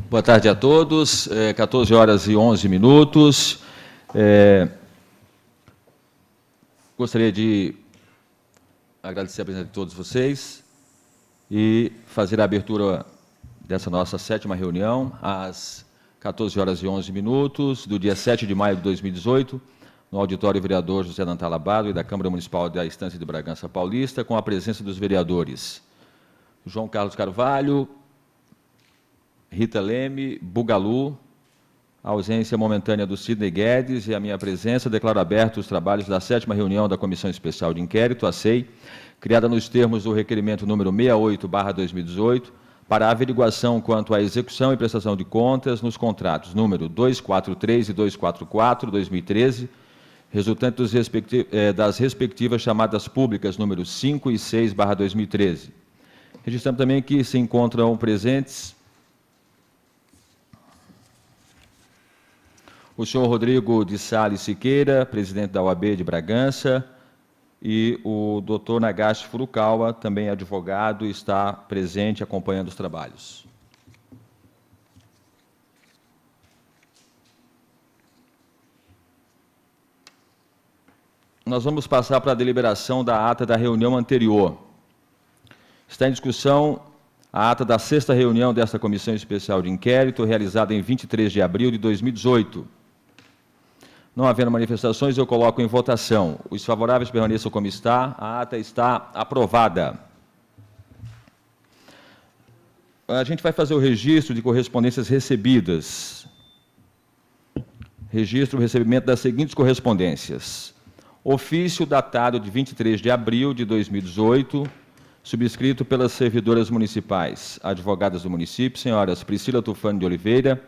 Boa tarde a todos. 14 horas e 11 minutos. Gostaria de agradecer a presença de todos vocês e fazer a abertura dessa nossa 7ª reunião, às 14 horas e 11 minutos, do dia 7 de maio de 2018, no auditório vereador José Dantas Labado e da Câmara Municipal da Estância de Bragança Paulista, com a presença dos vereadores João Carlos Carvalho, Rita Leme, Bugalu, a ausência momentânea do Sidney Guedes e a minha presença, declaro abertos os trabalhos da 7ª reunião da Comissão Especial de Inquérito, a SEI, criada nos termos do requerimento número 68/2018, para a averiguação quanto à execução e prestação de contas nos contratos número 243 e 244, 2013, resultante das respectivas chamadas públicas número 5 e 6/2013. Registramos também que se encontram presentes o senhor Rodrigo de Sales Siqueira, presidente da OAB de Bragança, e o doutor Nagashi Furukawa, também advogado, está presente acompanhando os trabalhos. Nós vamos passar para a deliberação da ata da reunião anterior. Está em discussão a ata da 6ª reunião desta Comissão Especial de Inquérito, realizada em 23 de abril de 2018. Não havendo manifestações, eu coloco em votação. Os favoráveis permaneçam como está. A ata está aprovada. A gente vai fazer o registro de correspondências recebidas. Registro o recebimento das seguintes correspondências. Ofício datado de 23 de abril de 2018, subscrito pelas servidoras municipais, advogadas do município, senhoras Priscila Tufano de Oliveira,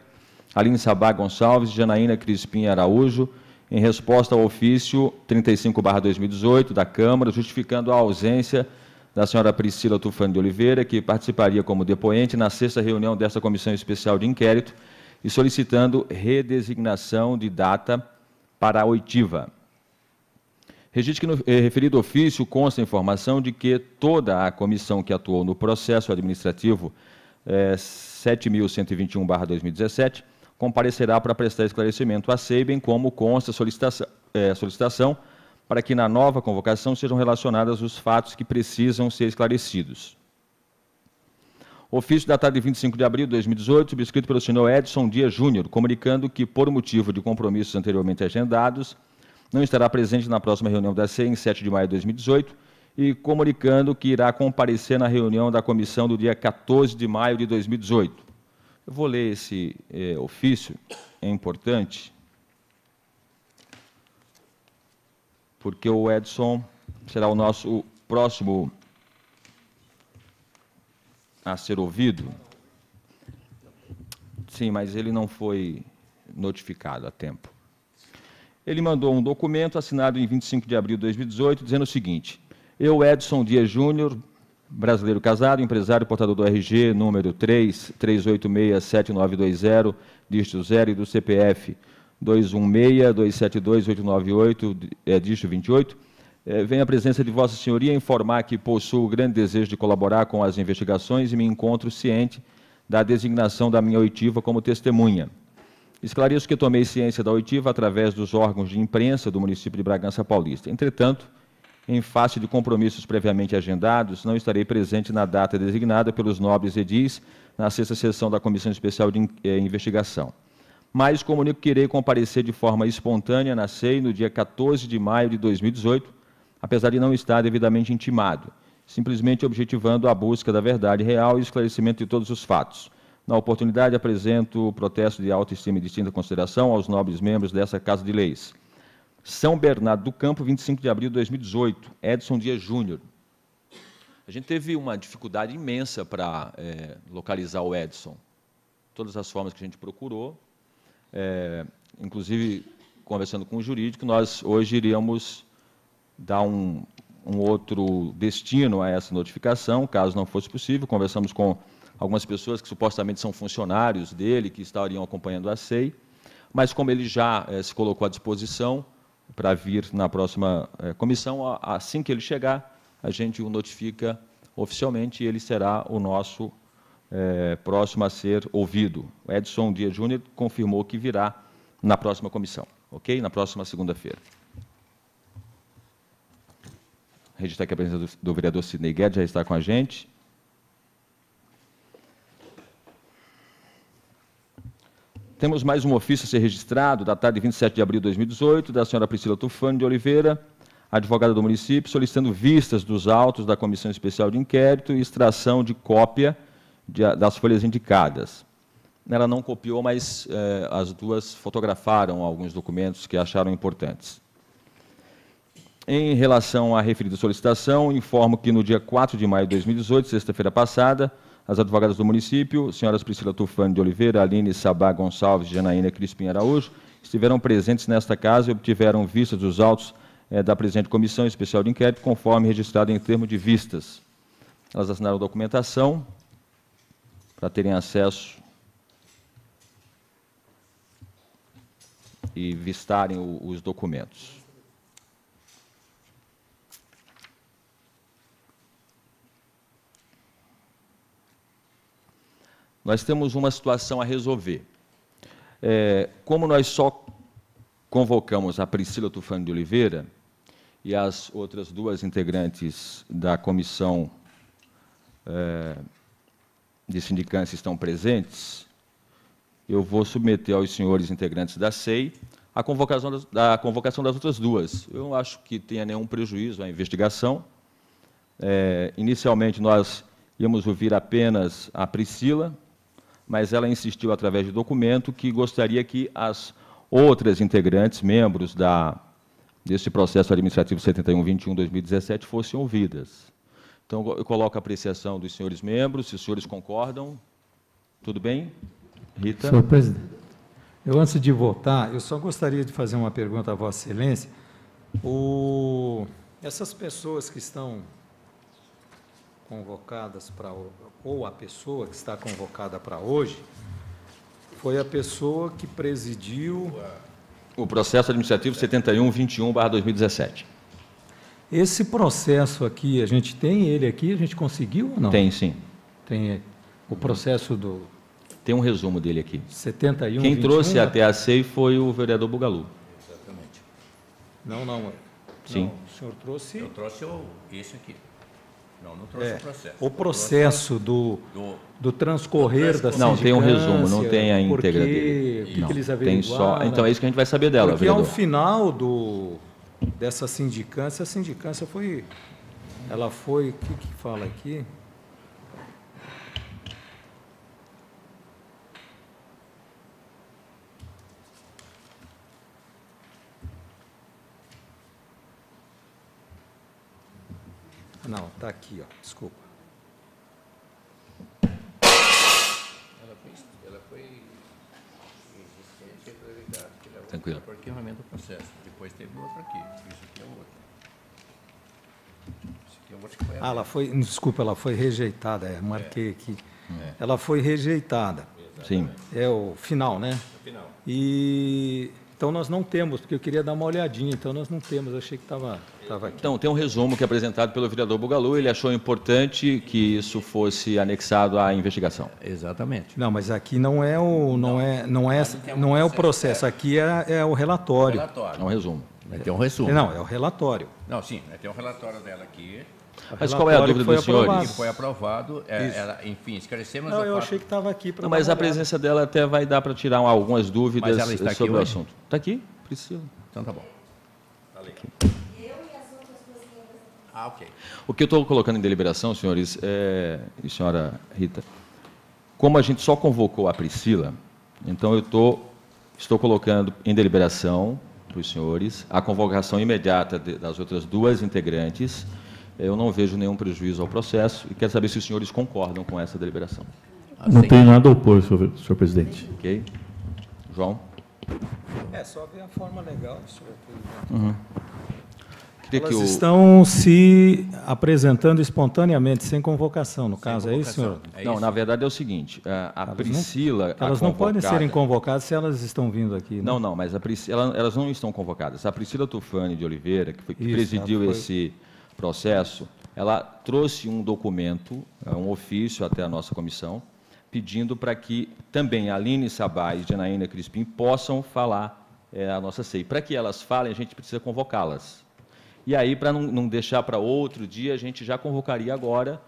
Aline Sabá Gonçalves e Janaína Crispim Araújo, em resposta ao ofício 35/2018 da Câmara, justificando a ausência da senhora Priscila Tufano de Oliveira, que participaria como depoente na 6ª reunião desta Comissão Especial de Inquérito, e solicitando redesignação de data para a oitiva. Registro que no referido ofício consta a informação de que toda a comissão que atuou no processo administrativo 7.121/2017 comparecerá para prestar esclarecimento à SEI, bem como consta solicitação para que na nova convocação sejam relacionados os fatos que precisam ser esclarecidos. Ofício datado de 25 de abril de 2018, subscrito pelo senhor Edson Dias Júnior, comunicando que, por motivo de compromissos anteriormente agendados, não estará presente na próxima reunião da SEI, em 7 de maio de 2018, e comunicando que irá comparecer na reunião da comissão do dia 14 de maio de 2018. Eu vou ler esse ofício, é importante, porque o Edson será o nosso próximo a ser ouvido. Sim, mas ele não foi notificado a tempo. Ele mandou um documento assinado em 25 de abril de 2018, dizendo o seguinte: eu, Edson Dias Júnior, brasileiro casado, empresário, portador do RG, número 338679220, dígito 0, e do CPF 216272898, dígito 28, venho à presença de Vossa Senhoria informar que possuo o grande desejo de colaborar com as investigações e me encontro ciente da designação da minha oitiva como testemunha. Esclareço que tomei ciência da oitiva através dos órgãos de imprensa do município de Bragança Paulista. Entretanto, em face de compromissos previamente agendados, não estarei presente na data designada pelos nobres edis na 6ª sessão da Comissão Especial de Investigação. Mas comunico que irei comparecer de forma espontânea na SEI no dia 14 de maio de 2018, apesar de não estar devidamente intimado, simplesmente objetivando a busca da verdade real e esclarecimento de todos os fatos. Na oportunidade, apresento o protesto de autoestima e distinta consideração aos nobres membros dessa Casa de Leis. São Bernardo do Campo, 25 de abril de 2018, Edson Dias Júnior. A gente teve uma dificuldade imensa para localizar o Edson. Todas as formas que a gente procurou, inclusive conversando com o jurídico, nós hoje iríamos dar um outro destino a essa notificação, caso não fosse possível. Conversamos com algumas pessoas que supostamente são funcionários dele, que estariam acompanhando a SEI, mas como ele já se colocou à disposição para vir na próxima comissão, assim que ele chegar, a gente o notifica oficialmente e ele será o nosso próximo a ser ouvido. O Edson Dias Júnior confirmou que virá na próxima comissão, ok? Na próxima segunda-feira. Registrar aqui a presença do vereador Sidney Guedes, já está com a gente. Temos mais um ofício a ser registrado, datado de 27 de abril de 2018, da senhora Priscila Tufani de Oliveira, advogada do município, solicitando vistas dos autos da Comissão Especial de Inquérito e extração de cópia das folhas indicadas. Ela não copiou, mas as duas fotografaram alguns documentos que acharam importantes. Em relação à referida solicitação, informo que no dia 4 de maio de 2018, sexta-feira passada, as advogadas do município, senhoras Priscila Tufani de Oliveira, Aline Sabá Gonçalves e Janaína Crispim Araújo, estiveram presentes nesta casa e obtiveram vistas dos autos da presente Comissão Especial de Inquérito, conforme registrado em termo de vistas. Elas assinaram a documentação para terem acesso e vistarem os documentos. Nós temos uma situação a resolver. Como nós só convocamos a Priscila Tufani de Oliveira e as outras duas integrantes da comissão de sindicância estão presentes, eu vou submeter aos senhores integrantes da SEI a convocação das outras duas. Eu não acho que tenha nenhum prejuízo à investigação. Inicialmente, nós íamos ouvir apenas a Priscila, mas ela insistiu, através de documento, que gostaria que as outras integrantes, membros desse processo administrativo 7121-2017, fossem ouvidas. Então, eu coloco a apreciação dos senhores membros, se os senhores concordam. Tudo bem? Rita? Senhor presidente, eu, antes de votar, eu só gostaria de fazer uma pergunta a Vossa Excelência. Essas pessoas que estão convocadas para, ou a pessoa que está convocada para hoje, foi a pessoa que presidiu o processo administrativo 7121/2017. Esse processo aqui, a gente tem ele aqui, a gente conseguiu ou não? Tem, sim. Tem o processo do... Tem um resumo dele aqui. 7121. Quem trouxe até a SEI foi o vereador Bugalu. Exatamente. Não. Sim. Não, o senhor trouxe... Eu trouxe esse aqui. Não trouxe o processo. O processo do transcorrer da Não, tem um resumo, não tem a porque, íntegra dele. O que, Não, que eles tem averiguaram. só. Então é isso que a gente vai saber dela, porque vereador. ao final dessa sindicância, a sindicância foi... Ela foi... O que fala aqui? Não, está aqui, ó, desculpa. Ela foi existente para evitar que ela Tranquilo. por arquivamento do processo. Depois teve outro aqui. Isso aqui é o outro. Esse aqui é o outro que foi ela foi, desculpa, ela foi rejeitada, marquei aqui. Ela foi rejeitada. Sim. É o final, né? o final. E então nós não temos, porque eu queria dar uma olhadinha, então nós não temos, achei que estava aqui. Então, tem um resumo que é apresentado pelo vereador Bugalu, ele achou importante que isso fosse anexado à investigação. Exatamente. Não, mas aqui não é o processo, aqui é o relatório. É um resumo. Tem um resumo. Não, é o relatório. Não, sim, tem um relatório dela aqui. Mas qual é a dúvida dos senhores? Que foi aprovado. Enfim, esclarecemos Não, o eu fato. achei que estava aqui para. Não, mas a presença dela até vai dar para tirar algumas dúvidas Mas ela está aqui sobre o hoje? assunto. Está aqui, Priscila. Então tá bom. Ok. O que eu estou colocando em deliberação, senhores, e senhora Rita, como a gente só convocou a Priscila, então eu estou colocando em deliberação para os senhores a convocação imediata das outras duas integrantes. Eu não vejo nenhum prejuízo ao processo e quero saber se os senhores concordam com essa deliberação. Não tenho nada a opor, senhor presidente. Ok? João? Só ver a forma legal, senhor. Queria Elas que estão se apresentando espontaneamente, sem convocação, no caso, é isso, senhor? Não, na verdade é o seguinte, a Priscila... Elas não podem serem convocadas se elas estão vindo aqui, né? Não, mas a Priscila, elas não estão convocadas. A Priscila Tufani de Oliveira, que presidiu esse processo, ela trouxe um documento, um ofício até a nossa comissão, pedindo para que também a Aline Sabá e Janaína Crispim possam falar a nossa CEI. Para que elas falem, a gente precisa convocá-las. E aí, para não deixar para outro dia, a gente já convocaria agora,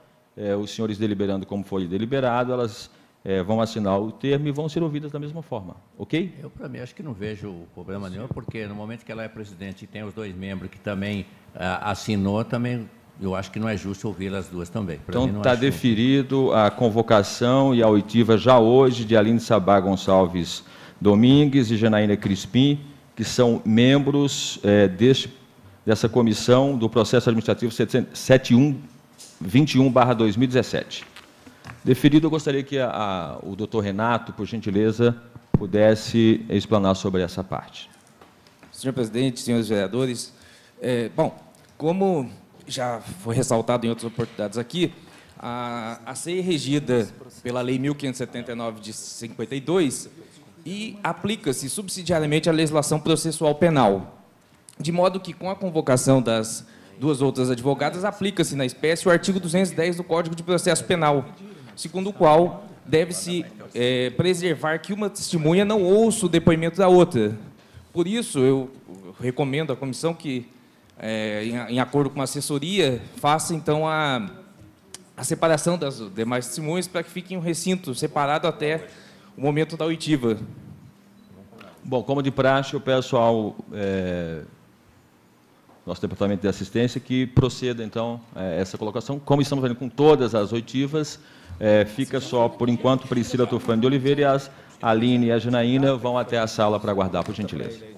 os senhores deliberando como foi deliberado, elas vão assinar o termo e vão ser ouvidas da mesma forma, ok? Eu, para mim, acho que não vejo problema nenhum, porque no momento que ela é presidente e tem os dois membros que também assinou, também eu acho que não é justo ouvir as duas também. Então, está deferido a convocação e a oitiva já hoje de Aline Sabá Gonçalves Domingues e Janaína Crispim, que são membros dessa comissão do processo administrativo 7121/2017. Deferido, eu gostaria que o doutor Renato, por gentileza, pudesse explanar sobre essa parte. Senhor presidente, senhores vereadores, bom, como já foi ressaltado em outras oportunidades aqui, a CEI é regida pela Lei 1579 de 52 e aplica-se subsidiariamente à legislação processual penal, de modo que, com a convocação das duas outras advogadas, aplica-se na espécie o artigo 210 do Código de Processo Penal, segundo o qual deve-se preservar que uma testemunha não ouça o depoimento da outra. Por isso, eu recomendo à comissão que, em acordo com a assessoria, faça, então, a separação das demais testemunhas para que fique em um recinto separado até o momento da oitiva. Bom, como de praxe, eu peço ao nosso Departamento de Assistência que proceda, então, essa colocação. Como estamos fazendo com todas as oitivas, fica só, por enquanto, Priscila Tufani de Oliveira e a Aline e a Janaína vão até a sala para aguardar, por gentileza.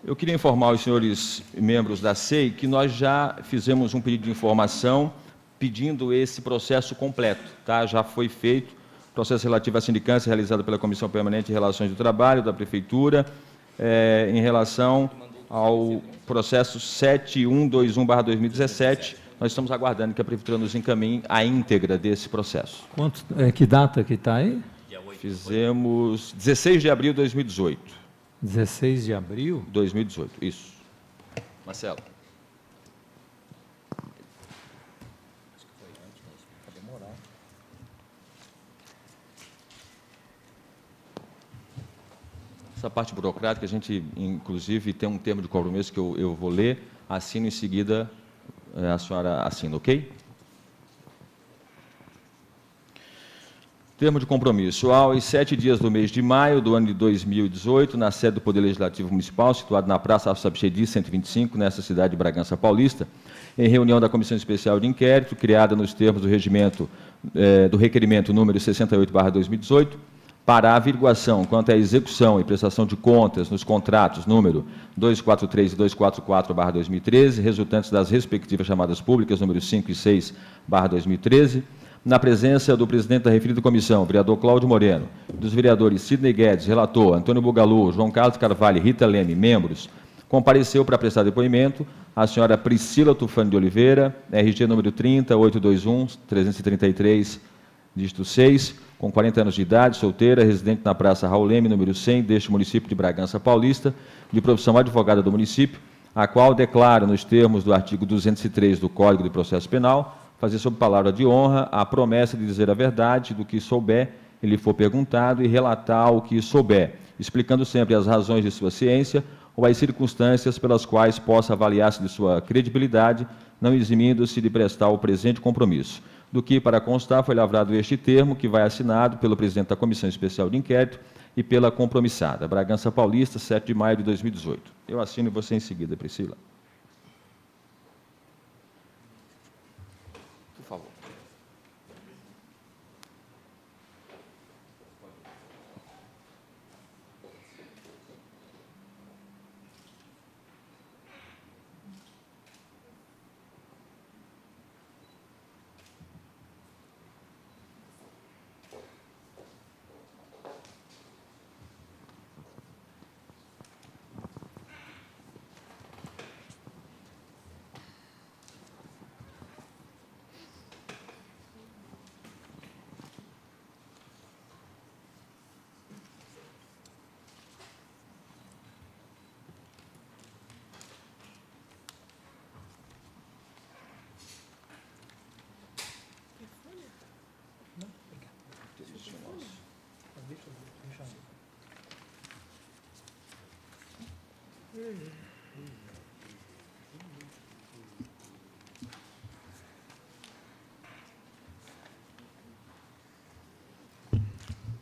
Eu queria informar os senhores membros da CEI que nós já fizemos um pedido de informação pedindo esse processo completo, tá? Já foi feito, processo relativo à sindicância realizado pela Comissão Permanente de Relações do Trabalho da Prefeitura, em relação ao processo 7121/2017. Nós estamos aguardando que a Prefeitura nos encaminhe a íntegra desse processo. Que data que está aí? Fizemos 16 de abril de 2018. 16 de abril? 2018, isso. Marcelo. Essa parte burocrática, a gente, inclusive, tem um termo de compromisso que eu vou ler, assino em seguida, a senhora assina, ok? Termo de compromisso. Aos 7 dias do mês de maio do ano de 2018, na sede do Poder Legislativo Municipal, situado na Praça Alçapchedi 125, nessa cidade de Bragança Paulista, em reunião da Comissão Especial de Inquérito, criada nos termos do regimento do requerimento número 68/2018, para a averiguação quanto à execução e prestação de contas nos contratos número 243 e 244/2013, resultantes das respectivas chamadas públicas número 5 e 6/2013, na presença do presidente da referida comissão, vereador Cláudio Moreno, dos vereadores Sidney Guedes, relator, Antônio Bugalu, João Carlos Carvalho e Rita Leme, membros, compareceu para prestar depoimento a senhora Priscila Tufani de Oliveira, RG número 30.821-333, dígito 6, com 40 anos de idade, solteira, residente na Praça Raul Leme, número 100, deste município de Bragança Paulista, de profissão advogada do município, a qual declara, nos termos do artigo 203 do Código de Processo Penal, fazer sob palavra de honra a promessa de dizer a verdade do que souber, ele for perguntado, e relatar o que souber, explicando sempre as razões de sua ciência ou as circunstâncias pelas quais possa avaliar-se de sua credibilidade, não eximindo-se de prestar o presente compromisso. Do que, para constar, foi lavrado este termo, que vai assinado pelo presidente da Comissão Especial de Inquérito e pela compromissada. Bragança Paulista, 7 de maio de 2018. Eu assino e você em seguida, Priscila. Por favor.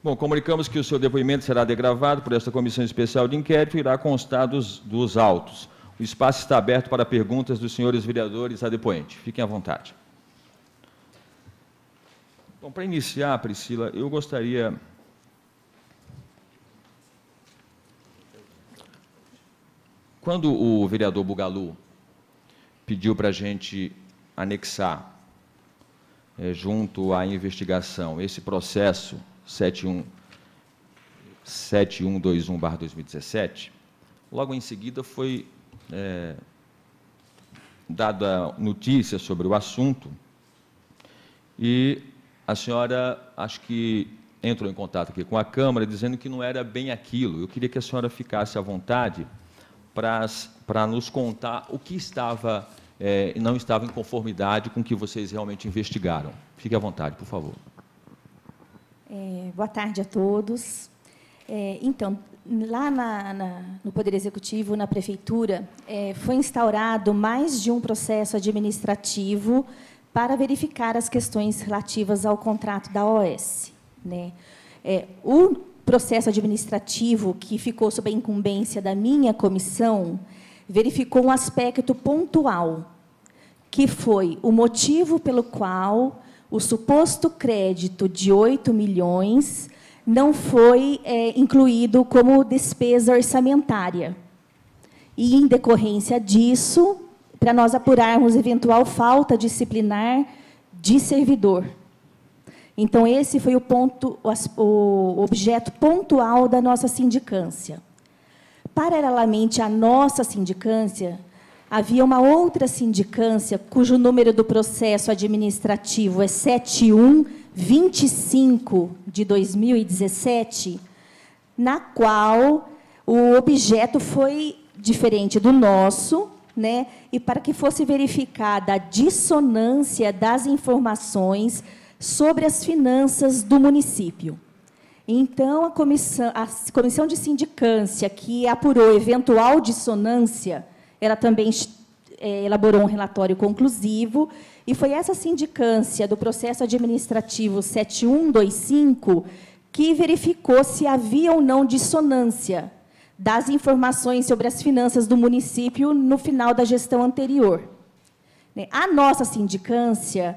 Bom, comunicamos que o seu depoimento será degravado por esta comissão especial de inquérito e irá constar dos autos. O espaço está aberto para perguntas dos senhores vereadores a depoente. Fiquem à vontade. Bom, para iniciar, Priscila, eu gostaria... Quando o vereador Bugalu pediu para a gente anexar, junto à investigação, esse processo 7121/2017, logo em seguida foi dada notícia sobre o assunto e a senhora, acho que entrou em contato aqui com a Câmara, dizendo que não era bem aquilo. Eu queria que a senhora ficasse à vontade para nos contar o que estava, não estava em conformidade com o que vocês realmente investigaram. Fique à vontade, por favor. Boa tarde a todos. Então, lá no Poder Executivo, na Prefeitura, foi instaurado mais de um processo administrativo para verificar as questões relativas ao contrato da OAS, né? O processo administrativo, que ficou sob a incumbência da minha comissão, verificou um aspecto pontual, que foi o motivo pelo qual o suposto crédito de 8 milhões não foi incluído como despesa orçamentária. E, em decorrência disso, para nós apurarmos eventual falta disciplinar de servidor. Então, esse foi o objeto pontual da nossa sindicância. Paralelamente à nossa sindicância, havia uma outra sindicância, cujo número do processo administrativo é 7125/2017, na qual o objeto foi diferente do nosso, né? E para que fosse verificada a dissonância das informações sobre as finanças do município. Então, a comissão de sindicância, que apurou eventual dissonância, ela também elaborou um relatório conclusivo, e foi essa sindicância do processo administrativo 7125 que verificou se havia ou não dissonância das informações sobre as finanças do município no final da gestão anterior. A nossa sindicância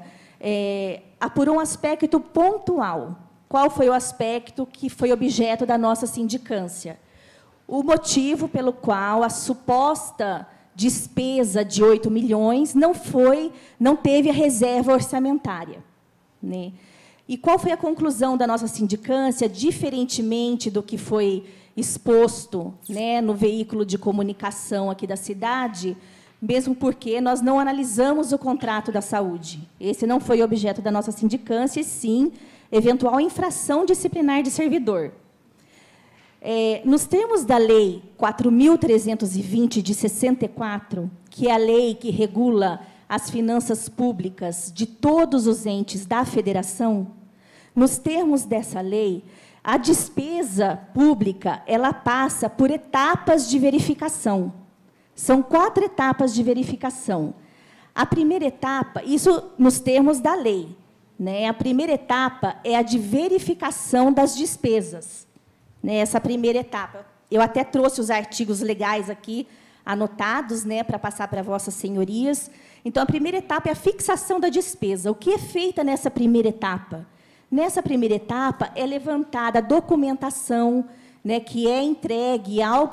apurou um aspecto pontual. Qual foi o aspecto que foi objeto da nossa sindicância? O motivo pelo qual a suposta despesa de 8 milhões não teve a reserva orçamentária, né? E qual foi a conclusão da nossa sindicância, diferentemente do que foi exposto, né, no veículo de comunicação aqui da cidade, mesmo porque nós não analisamos o contrato da saúde. Esse não foi objeto da nossa sindicância, e sim eventual infração disciplinar de servidor. Nos termos da Lei 4.320, de 64, que é a lei que regula as finanças públicas de todos os entes da federação, nos termos dessa lei, a despesa pública ela passa por etapas de verificação. São 4 etapas de verificação. A primeira etapa, isso nos termos da lei, né? A primeira etapa é a de verificação das despesas. Nessa primeira etapa, eu até trouxe os artigos legais aqui, anotados, né, para passar para vossas senhorias. Então, a primeira etapa é a fixação da despesa. O que é feita nessa primeira etapa? Nessa primeira etapa, é levantada a documentação, né, que é entregue ao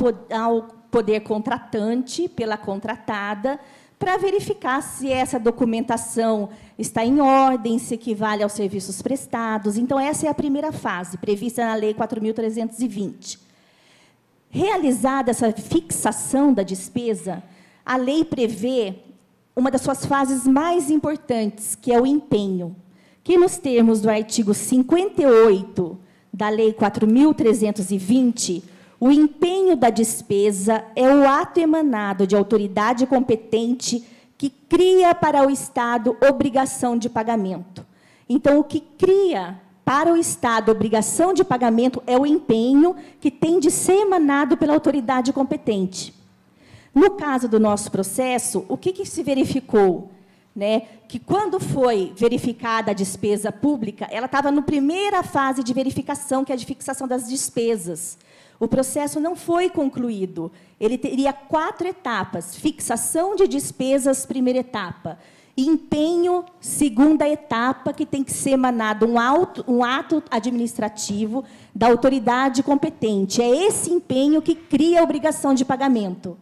poder contratante, pela contratada, para verificar se essa documentação está em ordem, se equivale aos serviços prestados. Então, essa é a primeira fase, prevista na Lei 4.320. Realizada essa fixação da despesa, a lei prevê uma das suas fases mais importantes, que é o empenho, que, nos termos do artigo 58 da Lei 4.320, o empenho da despesa é o ato emanado de autoridade competente que cria para o Estado obrigação de pagamento. Então, o que cria para o Estado obrigação de pagamento é o empenho que tem de ser emanado pela autoridade competente. No caso do nosso processo, o que se verificou? Né? Que quando foi verificada a despesa pública, ela estava na primeira fase de verificação, que é a de fixação das despesas. O processo não foi concluído. Ele teria 4 etapas. Fixação de despesas, primeira etapa. Empenho, segunda etapa, que tem que ser emanado um ato administrativo da autoridade competente. É esse empenho que cria a obrigação de pagamento.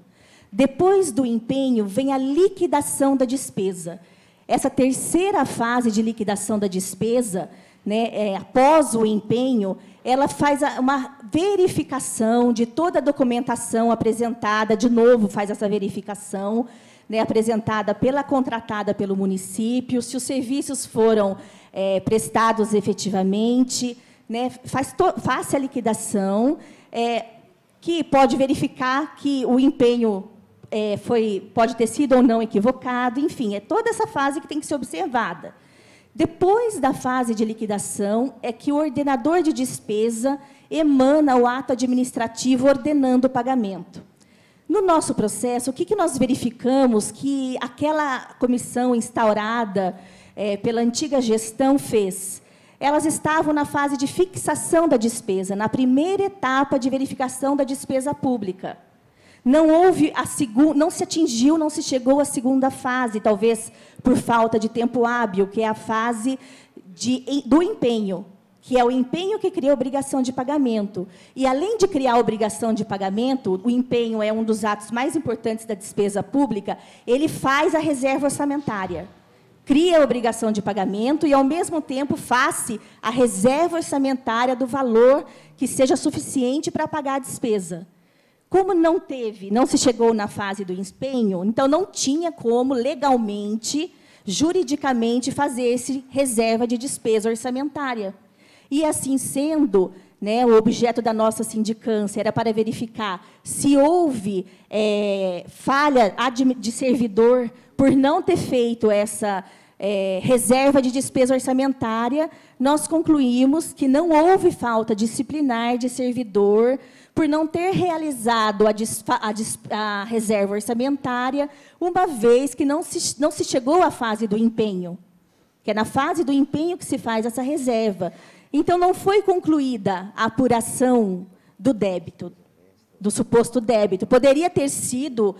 Depois do empenho, vem a liquidação da despesa. Essa terceira fase de liquidação da despesa, né, após o empenho, ela faz uma verificação de toda a documentação apresentada, de novo faz essa verificação, né, apresentada contratada pelo município, se os serviços foram prestados efetivamente, né, faz a liquidação, que pode verificar que o empenho pode ter sido ou não equivocado, enfim, é toda essa fase que tem que ser observada. Depois da fase de liquidação, é que o ordenador de despesa emana o ato administrativo ordenando o pagamento. No nosso processo, o que nós verificamos que aquela comissão instaurada pela antiga gestão fez? Elas estavam na fase de fixação da despesa, na primeira etapa de verificação da despesa pública. Não houve não se atingiu, não se chegou à segunda fase, talvez por falta de tempo hábil, que é a fase do empenho, que é o empenho que cria a obrigação de pagamento. E, além de criar a obrigação de pagamento, o empenho é um dos atos mais importantes da despesa pública, ele faz a reserva orçamentária. Cria a obrigação de pagamento e, ao mesmo tempo, faz a reserva orçamentária do valor que seja suficiente para pagar a despesa. Como não se chegou na fase do empenho, então não tinha como, legalmente, juridicamente, fazer esse reserva de despesa orçamentária. E, assim sendo, né, o objeto da nossa sindicância era para verificar se houve falha de servidor por não ter feito essa reserva de despesa orçamentária. Nós concluímos que não houve falta disciplinar de servidor por não ter realizado a reserva orçamentária, uma vez que não se chegou à fase do empenho, que é na fase do empenho que se faz essa reserva. Então, não foi concluída a apuração do débito, do suposto débito. Poderia ter sido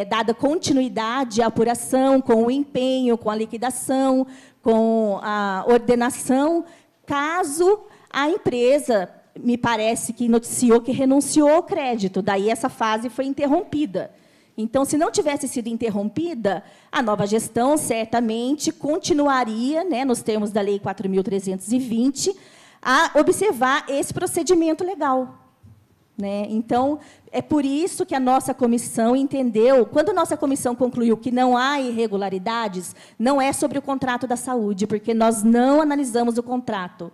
dada continuidade à apuração com o empenho, com a liquidação, com a ordenação, caso a empresa, me parece que noticiou que renunciou ao crédito, daí essa fase foi interrompida. Então, se não tivesse sido interrompida, a nova gestão certamente continuaria, né, nos termos da Lei 4.320, a observar esse procedimento legal. Né? Então, é por isso que a nossa comissão entendeu, quando a nossa comissão concluiu que não há irregularidades, não é sobre o contrato da saúde, porque nós não analisamos o contrato.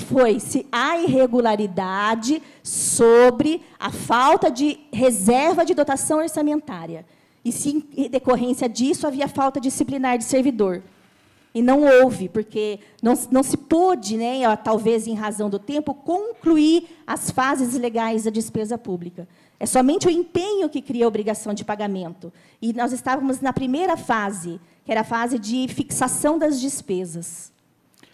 Foi se há irregularidade sobre a falta de reserva de dotação orçamentária. E se, em decorrência disso, havia falta disciplinar de servidor. E não houve, porque não se pôde, né, talvez em razão do tempo, concluir as fases legais da despesa pública. É somente o empenho que cria a obrigação de pagamento. E nós estávamos na primeira fase, que era a fase de fixação das despesas.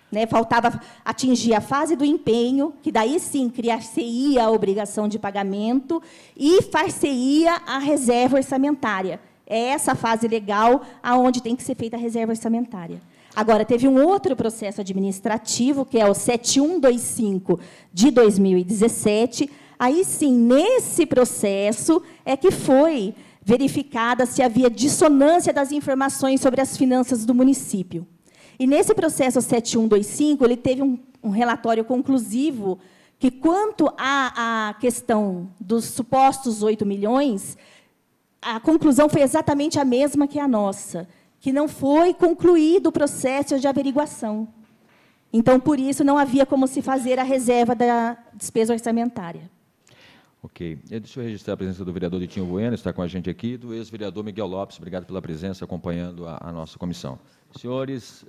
Né, faltava atingir a fase do empenho, que daí sim criar-se-ia a obrigação de pagamento e far-se-ia a reserva orçamentária. É essa fase legal aonde tem que ser feita a reserva orçamentária. Agora, teve um outro processo administrativo, que é o 7125 de 2017. Aí sim, nesse processo é que foi verificada se havia dissonância das informações sobre as finanças do município. E, nesse processo 7125, ele teve um relatório conclusivo que, quanto à questão dos supostos 8 milhões, a conclusão foi exatamente a mesma que a nossa, que não foi concluído o processo de averiguação. Então, por isso, não havia como se fazer a reserva da despesa orçamentária. Ok. Deixa eu registrar a presença do vereador Ditinho Bueno, está com a gente aqui, do ex-vereador Miguel Lopes. Obrigado pela presença, acompanhando a nossa comissão. Senhores,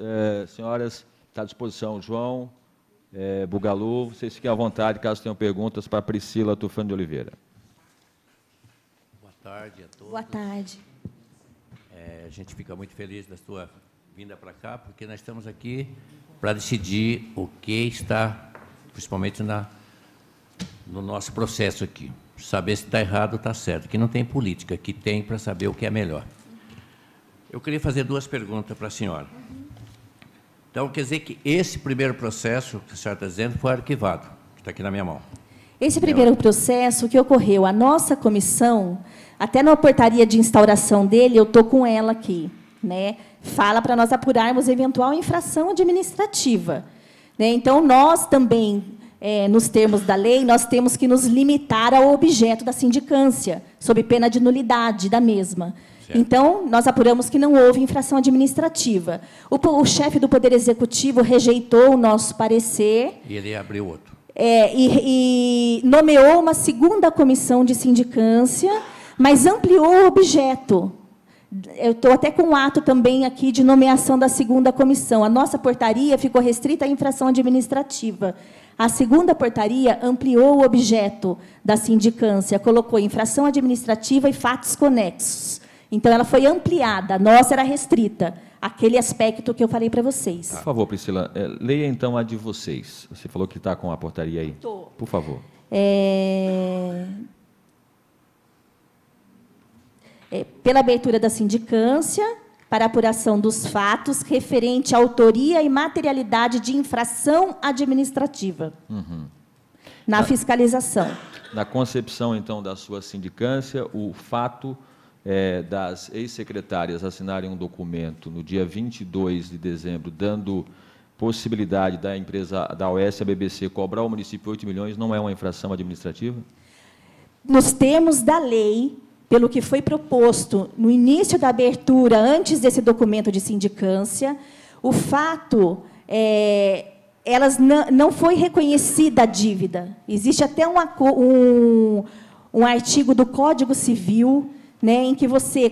senhoras, está à disposição João, Bugalu, vocês fiquem à vontade, caso tenham perguntas, para Priscila Tufano de Oliveira. Boa tarde a todos. Boa tarde. A gente fica muito feliz da sua vinda para cá, porque nós estamos aqui para decidir o que está, principalmente no nosso processo aqui. Saber se está errado ou está certo. Que não tem política, que tem para saber o que é melhor. Eu queria fazer 2 perguntas para a senhora. Então, quer dizer que esse primeiro processo, que a senhora está dizendo, foi arquivado, que está aqui na minha mão. Esse primeiro processo que ocorreu, a nossa comissão, até na portaria de instauração dele, eu estou com ela aqui, né? Fala para nós apurarmos eventual infração administrativa, né? Então, nós também, nos termos da lei, nós temos que nos limitar ao objeto da sindicância, sob pena de nulidade da mesma. Certo. Então, nós apuramos que não houve infração administrativa. O chefe do Poder Executivo rejeitou o nosso parecer. E ele abriu outro. E nomeou uma segunda comissão de sindicância, mas ampliou o objeto. Eu estou até com um ato também aqui de nomeação da segunda comissão. A nossa portaria ficou restrita à infração administrativa. A segunda portaria ampliou o objeto da sindicância, colocou infração administrativa e fatos conexos. Então, ela foi ampliada. A nossa era restrita, aquele aspecto que eu falei para vocês. Por favor, Priscila, leia então a de vocês. Você falou que está com a portaria aí. Estou. Por favor. Pela abertura da sindicância, para apuração dos fatos referente à autoria e materialidade de infração administrativa. Na fiscalização. Na concepção, então, da sua sindicância, o fato das ex-secretárias assinarem um documento no dia 22 de dezembro, dando possibilidade da empresa, da OS, a BBC, cobrar ao município 8 milhões, não é uma infração administrativa? Nos termos da lei, pelo que foi proposto no início da abertura, antes desse documento de sindicância, o fato, não foi reconhecida a dívida. Existe até um artigo do Código Civil, né, em que você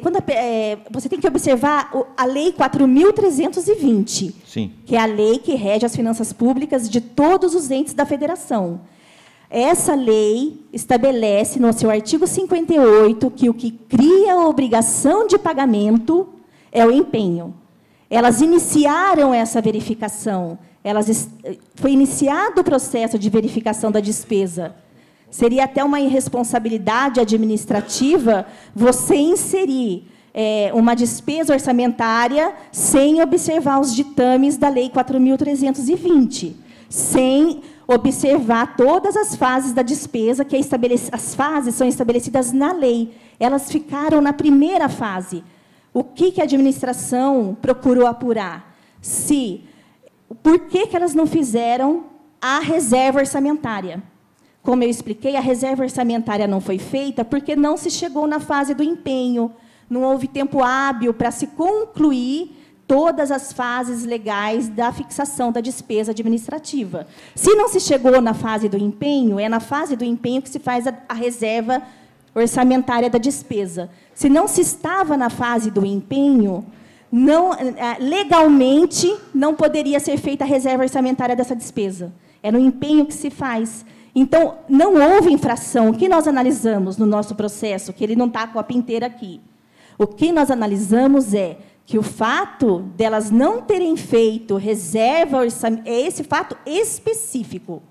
tem que observar a Lei 4.320, Sim. que é a lei que rege as finanças públicas de todos os entes da federação. Essa lei estabelece, no seu artigo 58, que o que cria a obrigação de pagamento é o empenho. Elas iniciaram essa verificação, foi iniciado o processo de verificação da despesa. Seria até uma irresponsabilidade administrativa você inserir uma despesa orçamentária sem observar os ditames da Lei 4.320, sem observar todas as fases da despesa, que as fases são estabelecidas na lei. Elas ficaram na primeira fase. O que a administração procurou apurar? Por que elas não fizeram a reserva orçamentária? Como eu expliquei, a reserva orçamentária não foi feita porque não se chegou na fase do empenho, não houve tempo hábil para se concluir todas as fases legais da fixação da despesa administrativa. Se não se chegou na fase do empenho, é na fase do empenho que se faz a reserva orçamentária da despesa. Se não se estava na fase do empenho, legalmente não poderia ser feita a reserva orçamentária dessa despesa. É no empenho que se faz. Então, não houve infração. O que nós analisamos no nosso processo, que ele não está com a pinteira aqui, o que nós analisamos é que o fato delas não terem feito reserva orçamentária, é esse fato específico.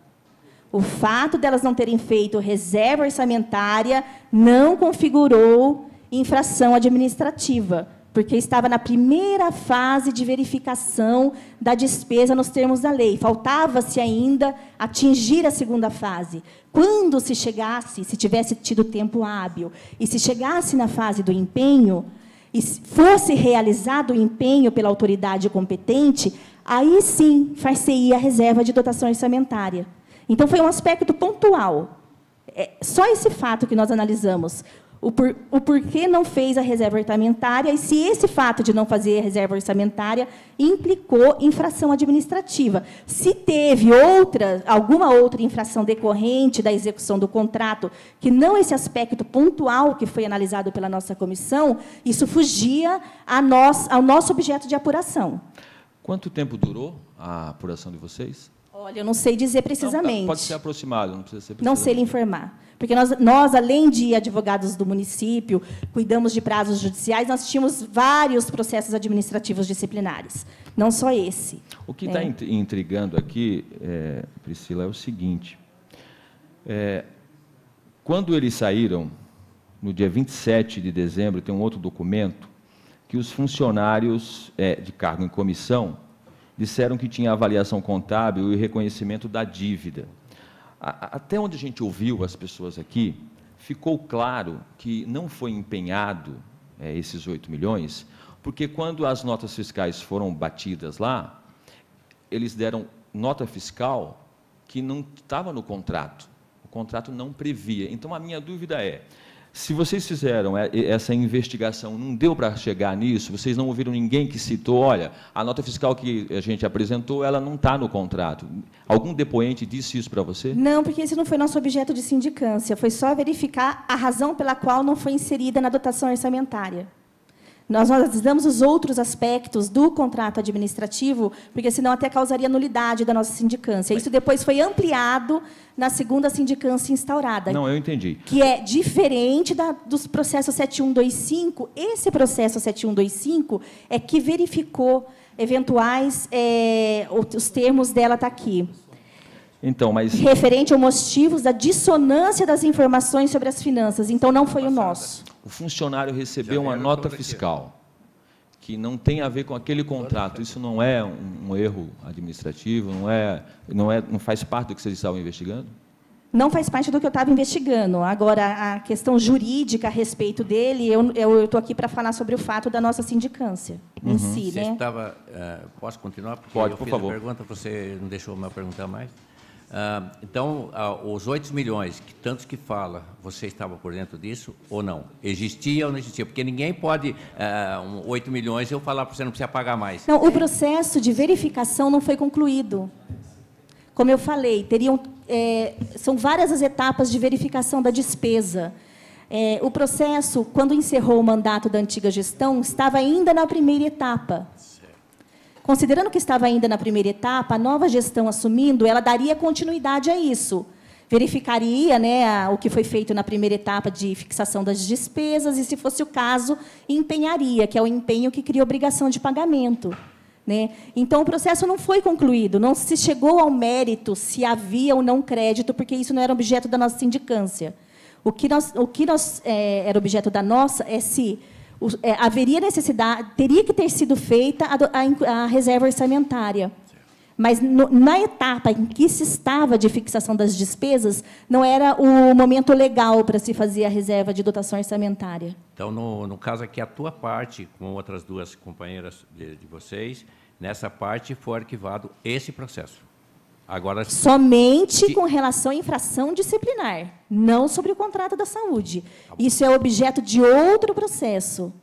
O fato delas não terem feito reserva orçamentária não configurou infração administrativa, porque estava na primeira fase de verificação da despesa nos termos da lei. Faltava-se ainda atingir a segunda fase. Quando se chegasse, se tivesse tido tempo hábil, e se chegasse na fase do empenho, e fosse realizado o empenho pela autoridade competente, aí sim far-se-ia a reserva de dotação orçamentária. Então, foi um aspecto pontual. Só esse fato que nós analisamos. O porquê não fez a reserva orçamentária e se esse fato de não fazer a reserva orçamentária implicou infração administrativa. Se teve alguma outra infração decorrente da execução do contrato, que não esse aspecto pontual que foi analisado pela nossa comissão, isso fugia ao nosso objeto de apuração. Quanto tempo durou a apuração de vocês? Olha, eu não sei dizer precisamente. Não, pode ser aproximado, não precisa ser precisamente. Não sei lhe informar. Porque nós, além de advogados do município, cuidamos de prazos judiciais, nós tínhamos vários processos administrativos disciplinares, não só esse. O que está intrigando aqui, Priscila, é o seguinte. Quando eles saíram, no dia 27 de dezembro, tem um outro documento, que os funcionários de cargo em comissão disseram que tinha avaliação contábil e reconhecimento da dívida. Até onde a gente ouviu as pessoas aqui, ficou claro que não foi empenhado esses 8 milhões, porque quando as notas fiscais foram batidas lá, eles deram nota fiscal que não estava no contrato. O contrato não previa. Então, a minha dúvida é, se vocês fizeram essa investigação, não deu para chegar nisso? Vocês não ouviram ninguém que citou, olha, a nota fiscal que a gente apresentou, ela não está no contrato. Algum depoente disse isso para você? Não, porque esse não foi nosso objeto de sindicância. Foi só verificar a razão pela qual não foi inserida na dotação orçamentária. Nós analisamos os outros aspectos do contrato administrativo, porque senão até causaria nulidade da nossa sindicância. Isso depois foi ampliado na segunda sindicância instaurada. Não, eu entendi. Que é diferente dos processos 7125. Esse processo 7125 é que verificou eventuais... os termos dela estão aqui. Então, mas... Referente aos motivos da dissonância das informações sobre as finanças. Então, não foi o nosso. O funcionário recebeu uma nota fiscal que não tem a ver com aquele contrato. Isso não é um erro administrativo? Não faz parte do que vocês estavam investigando? Não faz parte do que eu estava investigando. Agora, a questão jurídica a respeito dele, eu estou aqui para falar sobre o fato da nossa sindicância em si. Você né? estava... posso continuar? Porque Pode, eu por fiz favor. a pergunta, você não deixou eu perguntar mais. Então, os 8 milhões, tantos que fala, você estava por dentro disso ou não? Existia ou não existia? Porque ninguém pode, 8 milhões, eu falar para você não precisa pagar mais. Não, o processo de verificação não foi concluído. Como eu falei, são várias as etapas de verificação da despesa. O processo, quando encerrou o mandato da antiga gestão, estava ainda na primeira etapa. Considerando que estava ainda na primeira etapa, a nova gestão assumindo, ela daria continuidade a isso. Verificaria, né, o que foi feito na primeira etapa de fixação das despesas e, se fosse o caso, empenharia, que é o empenho que cria obrigação de pagamento. Né? Então, o processo não foi concluído, não se chegou ao mérito se havia ou não crédito, porque isso não era objeto da nossa sindicância. O que era objeto da nossa é se... haveria necessidade, teria que ter sido feita a reserva orçamentária. Mas, na etapa em que se estava de fixação das despesas, não era o momento legal para se fazer a reserva de dotação orçamentária. Então, no caso aqui, a tua parte, com outras duas companheiras de vocês, nessa parte foi arquivado esse processo. Agora, somente com relação à infração disciplinar, não sobre o contrato da saúde. Isso é objeto de outro processo.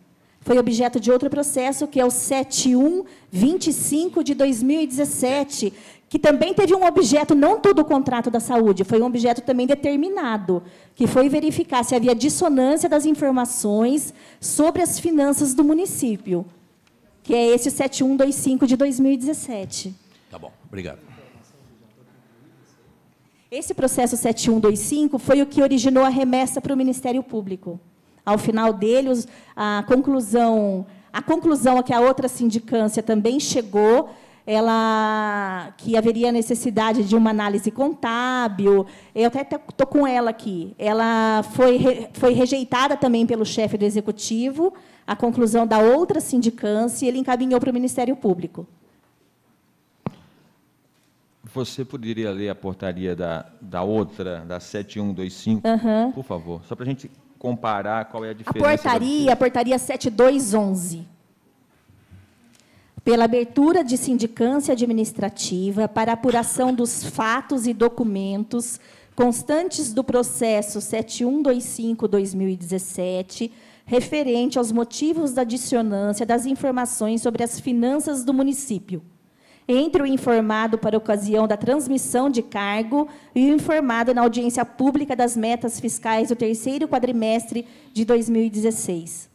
Foi objeto de outro processo, que é o 7125 de 2017, que também teve um objeto, não todo o contrato da saúde, foi um objeto também determinado, que foi verificar se havia dissonância das informações sobre as finanças do município, que é esse 7125 de 2017. Tá bom, obrigado. Esse processo 7125 foi o que originou a remessa para o Ministério Público. Ao final dele, a conclusão a que a outra sindicância também chegou, que haveria necessidade de uma análise contábil. Eu até estou com ela aqui. Ela foi rejeitada também pelo chefe do Executivo, a conclusão da outra sindicância, e ele encaminhou para o Ministério Público. Você poderia ler a portaria da outra, da 7125, por favor? Só para a gente comparar qual é a diferença. A portaria 7211. Pela abertura de sindicância administrativa para apuração dos fatos e documentos constantes do processo 7125/2017, referente aos motivos da dissonância das informações sobre as finanças do município, entre o informado para a ocasião da transmissão de cargo e o informado na audiência pública das metas fiscais do terceiro quadrimestre de 2016.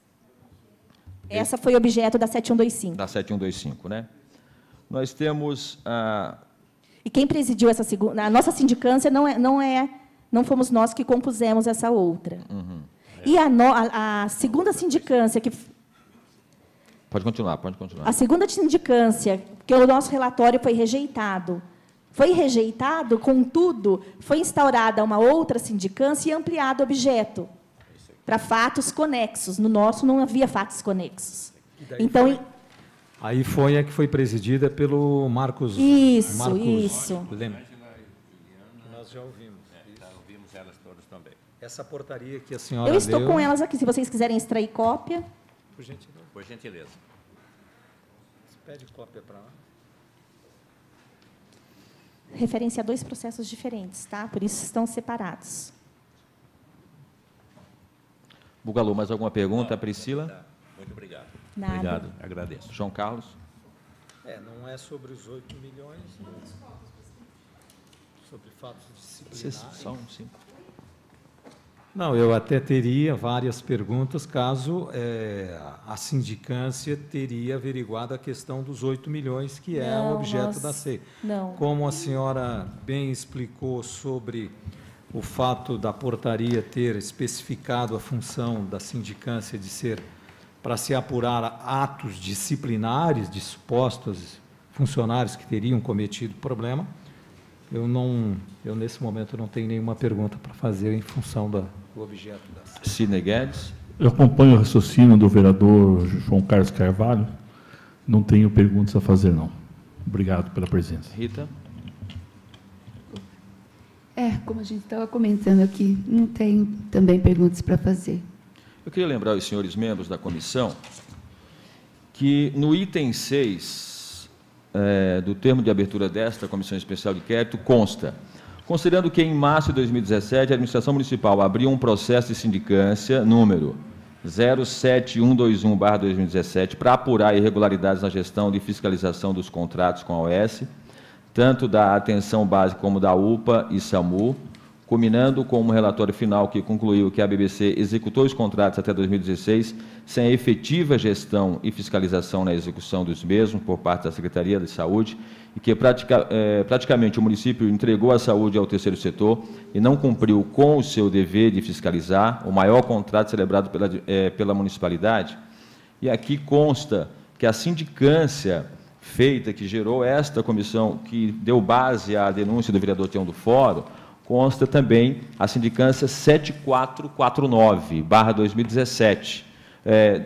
Essa foi objeto da 7125. Da 7125, né? Nós temos... E quem presidiu essa segunda... A nossa sindicância não fomos nós que compusemos essa outra. E a segunda sindicância que... Pode continuar, pode continuar. A segunda sindicância, que o nosso relatório foi rejeitado. Foi rejeitado, contudo, foi instaurada uma outra sindicância e ampliado o objeto para fatos conexos. No nosso não havia fatos conexos. Então, aí foi a que foi presidida pelo Marcos. Isso. Leme. Nós já ouvimos. Ouvimos elas todas também. Essa portaria que a senhora Eu estou deu, com elas aqui, se vocês quiserem extrair cópia. por gentileza, Por gentileza. pede cópia para lá. Referência a 2 processos diferentes, tá? Por isso estão separados. Bugalô, mais alguma pergunta, Priscila? Muito obrigado. Nada. Obrigado, agradeço. João Carlos? Não é sobre os 8 milhões, sobre fatos Vocês disciplinares. são, sim. Não, eu até teria várias perguntas caso a sindicância teria averiguado a questão dos 8 milhões, que é o Não, objeto da SEI. Não. Como a senhora bem explicou sobre o fato da portaria ter especificado a função da sindicância de ser para se apurar atos disciplinares de supostos funcionários que teriam cometido problema, eu nesse momento não tenho nenhuma pergunta para fazer em função do objeto da SEI. Sidney Guedes? Eu acompanho o raciocínio do vereador João Carlos Carvalho. Não tenho perguntas a fazer, não. Obrigado pela presença. Rita? Como a gente estava comentando aqui, não tenho também perguntas para fazer. Eu queria lembrar os senhores membros da comissão que no item 6 do termo de abertura desta Comissão Especial de Inquérito consta: considerando que em março de 2017 a administração municipal abriu um processo de sindicância número 07121/2017 para apurar irregularidades na gestão de fiscalização dos contratos com a OS, tanto da atenção básica como da UPA e SAMU, culminando com um relatório final que concluiu que a BBC executou os contratos até 2016 sem a efetiva gestão e fiscalização na execução dos mesmos por parte da Secretaria de Saúde e que praticamente o município entregou a saúde ao terceiro setor e não cumpriu com o seu dever de fiscalizar o maior contrato celebrado pela municipalidade. E aqui consta que a sindicância feita, que gerou esta comissão, que deu base à denúncia do vereador Tião do Fórum, consta também a sindicância 7449/2017.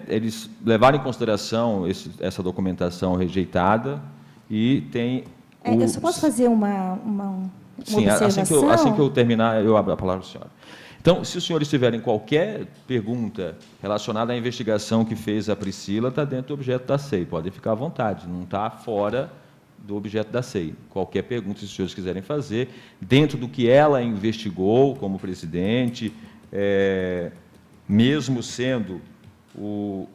Eles levaram em consideração essa documentação rejeitada e tem... Eu só posso fazer uma Sim, observação? assim que eu terminar, eu abro a palavra para a senhora. Então, se os senhores tiverem qualquer pergunta relacionada à investigação que fez a Priscila, está dentro do objeto da SEI, podem ficar à vontade, não está fora do objeto da SEI. Qualquer pergunta, se os senhores quiserem fazer, dentro do que ela investigou como presidente, mesmo sendo o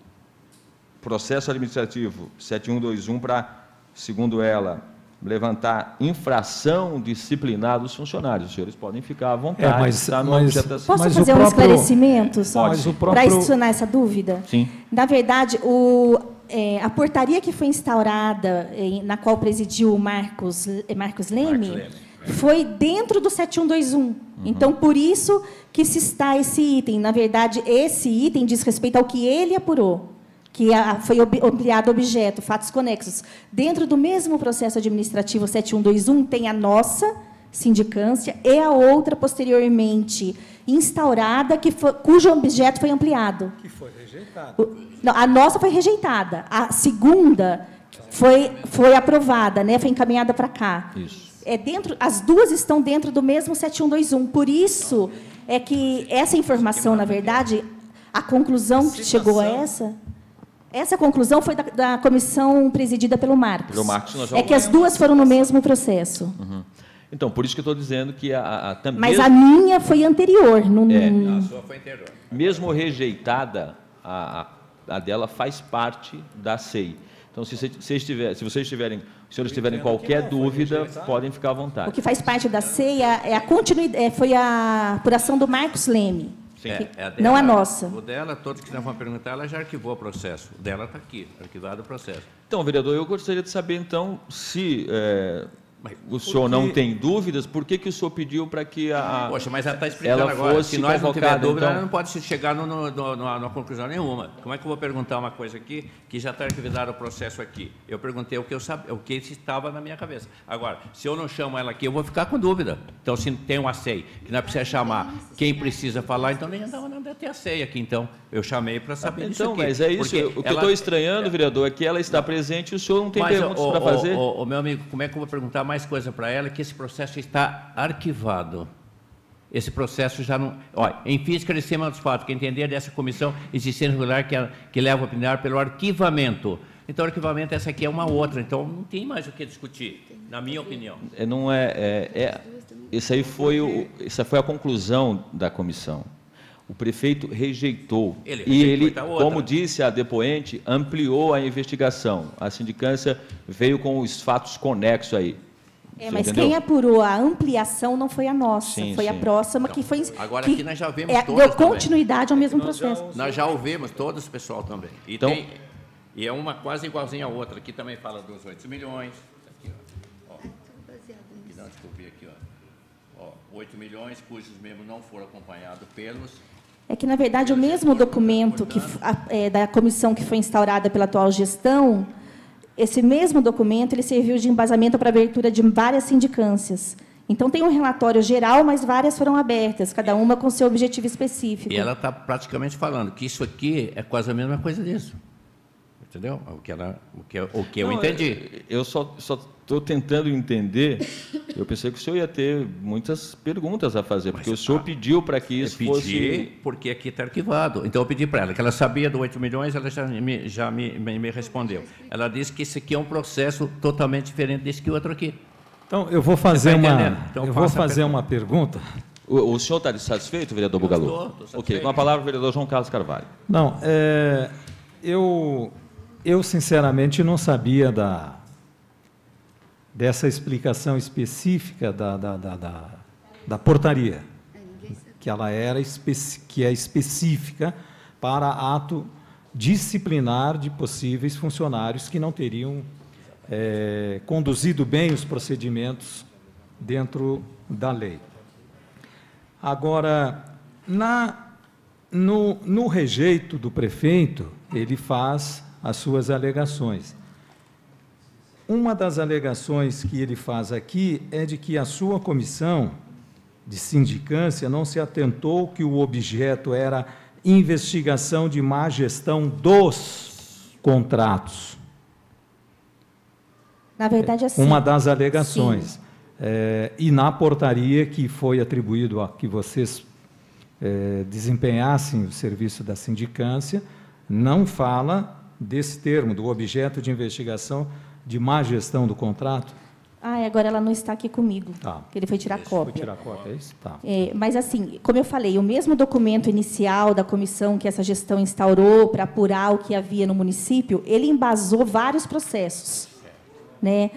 processo administrativo 7121 para, segundo ela, levantar infração disciplinar dos funcionários. Os senhores podem ficar à vontade. Está no objeto da SEI. Posso fazer um esclarecimento só para explanar essa dúvida? Sim. Na verdade, a portaria que foi instaurada, na qual presidiu o Marcos Leme, foi dentro do 7121. Então, por isso que se está esse item. Na verdade, esse item diz respeito ao que ele apurou, que foi ampliado objeto, fatos conexos. Dentro do mesmo processo administrativo 7121, tem a nossa sindicância e a outra posteriormente instaurada, cujo objeto foi ampliado. Que foi rejeitada. A nossa foi rejeitada. A segunda foi aprovada, né? Foi encaminhada para cá. Isso. As duas estão dentro do mesmo 7121. Por isso é que essa informação, na verdade, a conclusão que chegou a essa conclusão foi da comissão presidida pelo Marcos. Pelo Marcos, nós já que as duas foram no mesmo processo. Uhum. Então, por isso que eu estou dizendo que também. Mas a minha foi anterior. A sua foi anterior. Mesmo rejeitada, a dela faz parte da SEI. Então, se os senhores tiverem qualquer dúvida, podem ficar à vontade. O que faz parte da SEI foi a apuração do Marcos Leme. Sim. Não a nossa. O dela, todos que estavam a perguntar, ela já arquivou o processo. O dela está aqui, arquivado o processo. Então, vereador, eu gostaria de saber, então, se o senhor não tem dúvidas, por que o senhor pediu para que Poxa, mas ela está explicando ela agora. fosse Se nós não tiver convocada, dúvida, então? ela não pode chegar numa conclusão nenhuma. Como é que eu vou perguntar uma coisa aqui que já está arquivado o processo aqui? Eu perguntei o que eu sabia, o que estava na minha cabeça. Agora, se eu não chamo ela aqui, eu vou ficar com dúvida. Então, se tem um ACEI, que não precisa chamar quem precisa falar, então nem andava não deve ter ACEI aqui. Então, eu chamei para saber disso aqui. Mas é isso. Porque O que eu estou estranhando, vereador, é que ela está presente e o senhor não tem perguntas para fazer. Meu amigo, como é que eu vou perguntar mais coisa para ela, que esse processo está arquivado? Esse processo já não... Olha, em física de cima dos fatos, que entender dessa comissão existente regular que leva a opinar pelo arquivamento. Então, o arquivamento, essa aqui é uma outra. Então, não tem mais o que discutir, na minha opinião. Essa foi a conclusão da comissão. O prefeito rejeitou. Ele, como disse a depoente, ampliou a investigação. A sindicância veio com os fatos conexos aí. Mas quem apurou a ampliação não foi a nossa, foi a próxima que foi... Agora aqui nós já vimos todas deu continuidade ao mesmo processo. Nós já ouvimos todos, pessoal, também. E é uma quase igualzinha à outra. Aqui também fala dos 8 milhões. Aqui, ó. Não, desculpe, aqui, ó. 8 milhões cujos membros não foram acompanhados pelos... É que, na verdade, o mesmo documento da comissão que foi instaurada pela atual gestão, esse mesmo documento ele serviu de embasamento para a abertura de várias sindicâncias. Então, tem um relatório geral, mas várias foram abertas, cada uma com seu objetivo específico. E ela está praticamente falando que isso aqui é quase a mesma coisa disso. Entendeu? O que eu entendi. Eu só estou tentando entender. Eu pensei que o senhor ia ter muitas perguntas a fazer, porque o senhor pediu para que isso fosse... Porque aqui está arquivado. Então, eu pedi para ela, que ela sabia do 8 milhões, ela já me respondeu. Ela disse que isso aqui é um processo totalmente diferente desse que o outro aqui. Então, eu vou fazer uma pergunta. O senhor está satisfeito, vereador Bugalu? Estou satisfeito. Ok, com a palavra o vereador João Carlos Carvalho. Não, eu sinceramente não sabia dessa explicação específica da portaria, que ela que é específica para ato disciplinar de possíveis funcionários que não teriam conduzido bem os procedimentos dentro da lei. Agora, no rejeito do prefeito, ele faz as suas alegações. Uma das alegações que ele faz aqui é de que a sua comissão de sindicância não se atentou que o objeto era investigação de má gestão dos contratos. Na verdade, assim... Uma das alegações. E na portaria que foi atribuído a que vocês desempenhassem o serviço da sindicância, não fala desse termo, do objeto de investigação de má gestão do contrato? Agora ela não está aqui comigo. Tá. Ele foi tirar cópia. Foi tirar cópia, é isso? Tá. Mas, assim, como eu falei, o mesmo documento inicial da comissão que essa gestão instaurou para apurar o que havia no município, ele embasou vários processos, né?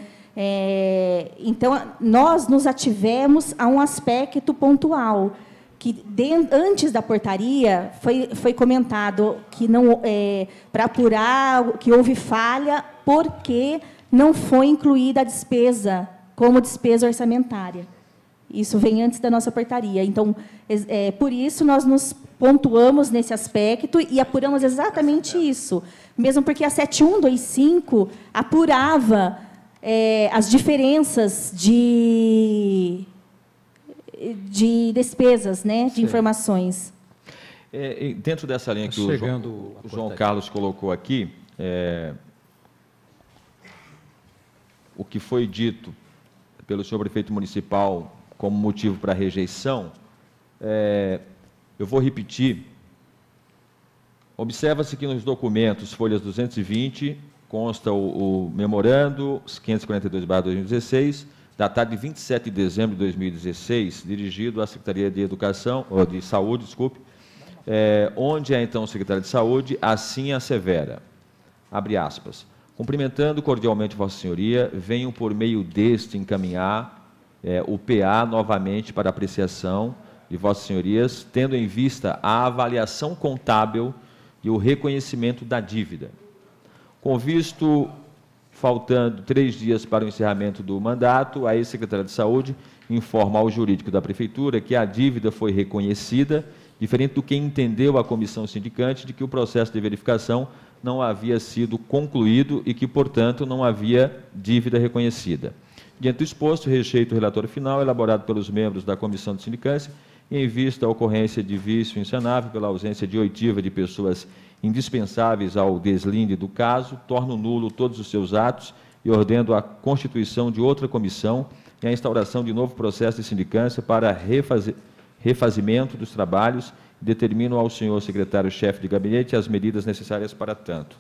Então, nós nos ativemos a um aspecto pontual, que antes da portaria foi comentado que para apurar que houve falha porque não foi incluída a despesa como despesa orçamentária. Isso vem antes da nossa portaria. Então, por isso, nós nos pontuamos nesse aspecto e apuramos exatamente isso. Mesmo porque a 7125 apurava as diferenças de despesas, né, de informações. Dentro dessa linha que o João Carlos colocou aqui, o que foi dito pelo senhor prefeito municipal como motivo para a rejeição, eu vou repetir. Observa-se que nos documentos, folhas 220, consta o memorando 542/2016, datado de 27 de dezembro de 2016, dirigido à Secretaria de Saúde, onde a então secretária de Saúde assim assevera, abre aspas, cumprimentando cordialmente Vossa Senhoria, venho por meio deste encaminhar o PA novamente para apreciação de Vossas Senhorias, tendo em vista a avaliação contábil e o reconhecimento da dívida. Com visto faltando 3 dias para o encerramento do mandato, a ex-secretária de Saúde informa ao jurídico da Prefeitura que a dívida foi reconhecida, diferente do que entendeu a comissão sindicante, de que o processo de verificação não havia sido concluído e que, portanto, não havia dívida reconhecida. Diante do exposto, rejeito o relatório final elaborado pelos membros da comissão de sindicância e, em vista à ocorrência de vício insanável pela ausência de oitiva de pessoas indispensáveis ao deslinde do caso, torno nulo todos os seus atos e ordeno a constituição de outra comissão e a instauração de novo processo de sindicância para refazimento dos trabalhos e determino ao senhor secretário-chefe de gabinete as medidas necessárias para tanto.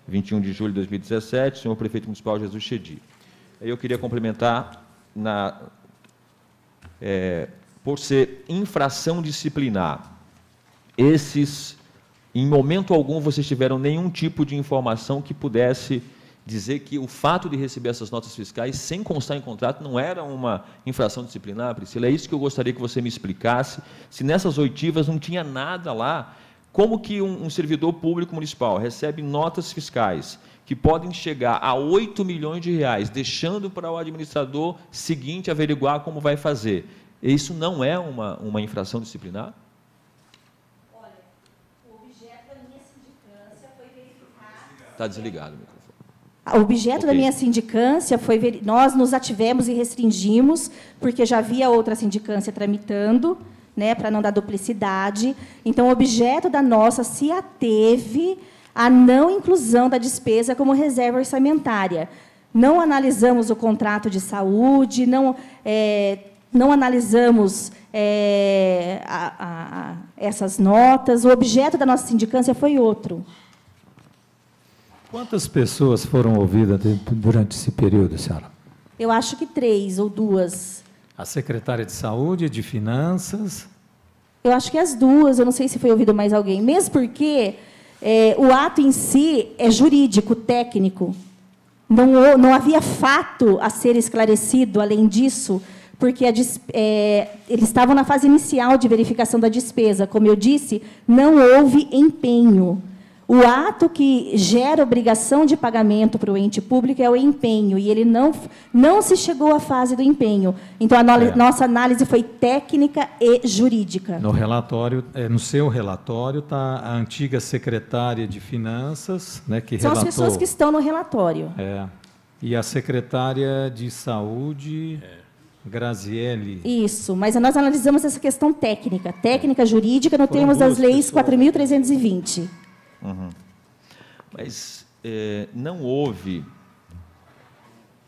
21 de julho de 2017, senhor prefeito municipal Jesus Chedi. Eu queria complementar por ser infração disciplinar. Em momento algum, vocês tiveram nenhum tipo de informação que pudesse dizer que o fato de receber essas notas fiscais sem constar em contrato não era uma infração disciplinar, Priscila? É isso que eu gostaria que você me explicasse. Se nessas oitivas não tinha nada lá, como que um servidor público municipal recebe notas fiscais que podem chegar a 8 milhões de reais, deixando para o administrador seguinte averiguar como vai fazer? Isso não é uma infração disciplinar? Olha, o objeto da minha sindicância foi verificar... Está desligado o microfone. O objeto da minha sindicância foi... Nós nos ativemos e restringimos, porque já havia outra sindicância tramitando, né, para não dar duplicidade. Então, o objeto da nossa se ateve à não inclusão da despesa como reserva orçamentária. Não analisamos o contrato de saúde, não analisamos essas notas. O objeto da nossa sindicância foi outro. Quantas pessoas foram ouvidas durante esse período, senhora? Eu acho que 3 ou 2. A secretária de Saúde, de Finanças? Eu acho que as 2, eu não sei se foi ouvido mais alguém. Mesmo porque o ato em si é jurídico, técnico. Não havia fato a ser esclarecido, além disso, porque eles estavam na fase inicial de verificação da despesa. Como eu disse, não houve empenho. O ato que gera obrigação de pagamento para o ente público é o empenho, e ele não se chegou à fase do empenho. Então, nossa análise foi técnica e jurídica. No relatório, no seu relatório, está a antiga secretária de Finanças, né, que São relatou... as pessoas que estão no relatório. E a secretária de Saúde... Graziele. Isso, mas nós analisamos essa questão técnica jurídica, no termos das leis 4.320. Mas não houve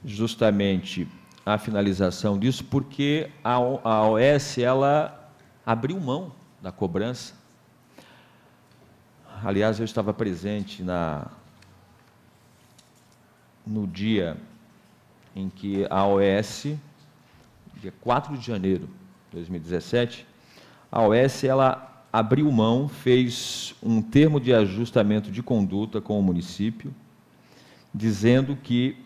justamente a finalização disso porque a OS ela abriu mão da cobrança. Aliás, eu estava presente no dia em que a OS, dia 4 de janeiro de 2017, a OS ela abriu mão, fez um termo de ajustamento de conduta com o município, dizendo que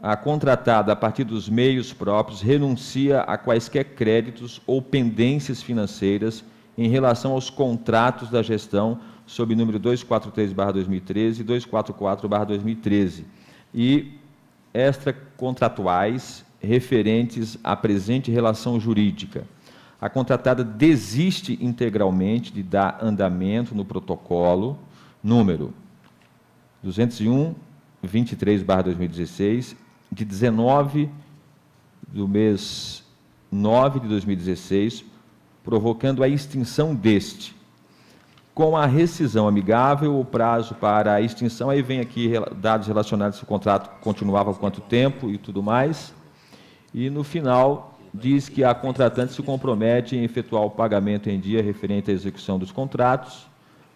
a contratada, a partir dos meios próprios, renuncia a quaisquer créditos ou pendências financeiras em relação aos contratos da gestão sob número 243/2013 e 244/2013 e extracontratuais referentes à presente relação jurídica. A contratada desiste integralmente de dar andamento no protocolo número 201/23/2016, de 19 do mês 9 de 2016, provocando a extinção deste. Com a rescisão amigável, o prazo para a extinção, aí vem aqui dados relacionados se o contrato continuava por quanto tempo e tudo mais, e no final diz que a contratante se compromete em efetuar o pagamento em dia referente à execução dos contratos.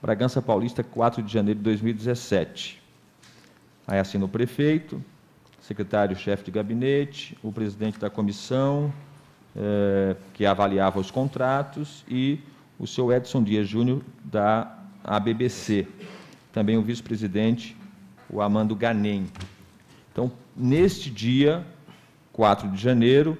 Bragança Paulista, 4 de janeiro de 2017. Aí assina o prefeito, secretário-chefe de gabinete, o presidente da comissão, que avaliava os contratos, e o senhor Edson Dias Júnior, da ABBC. Também o vice-presidente, o Amando Ganem. Então, neste dia, 4 de janeiro,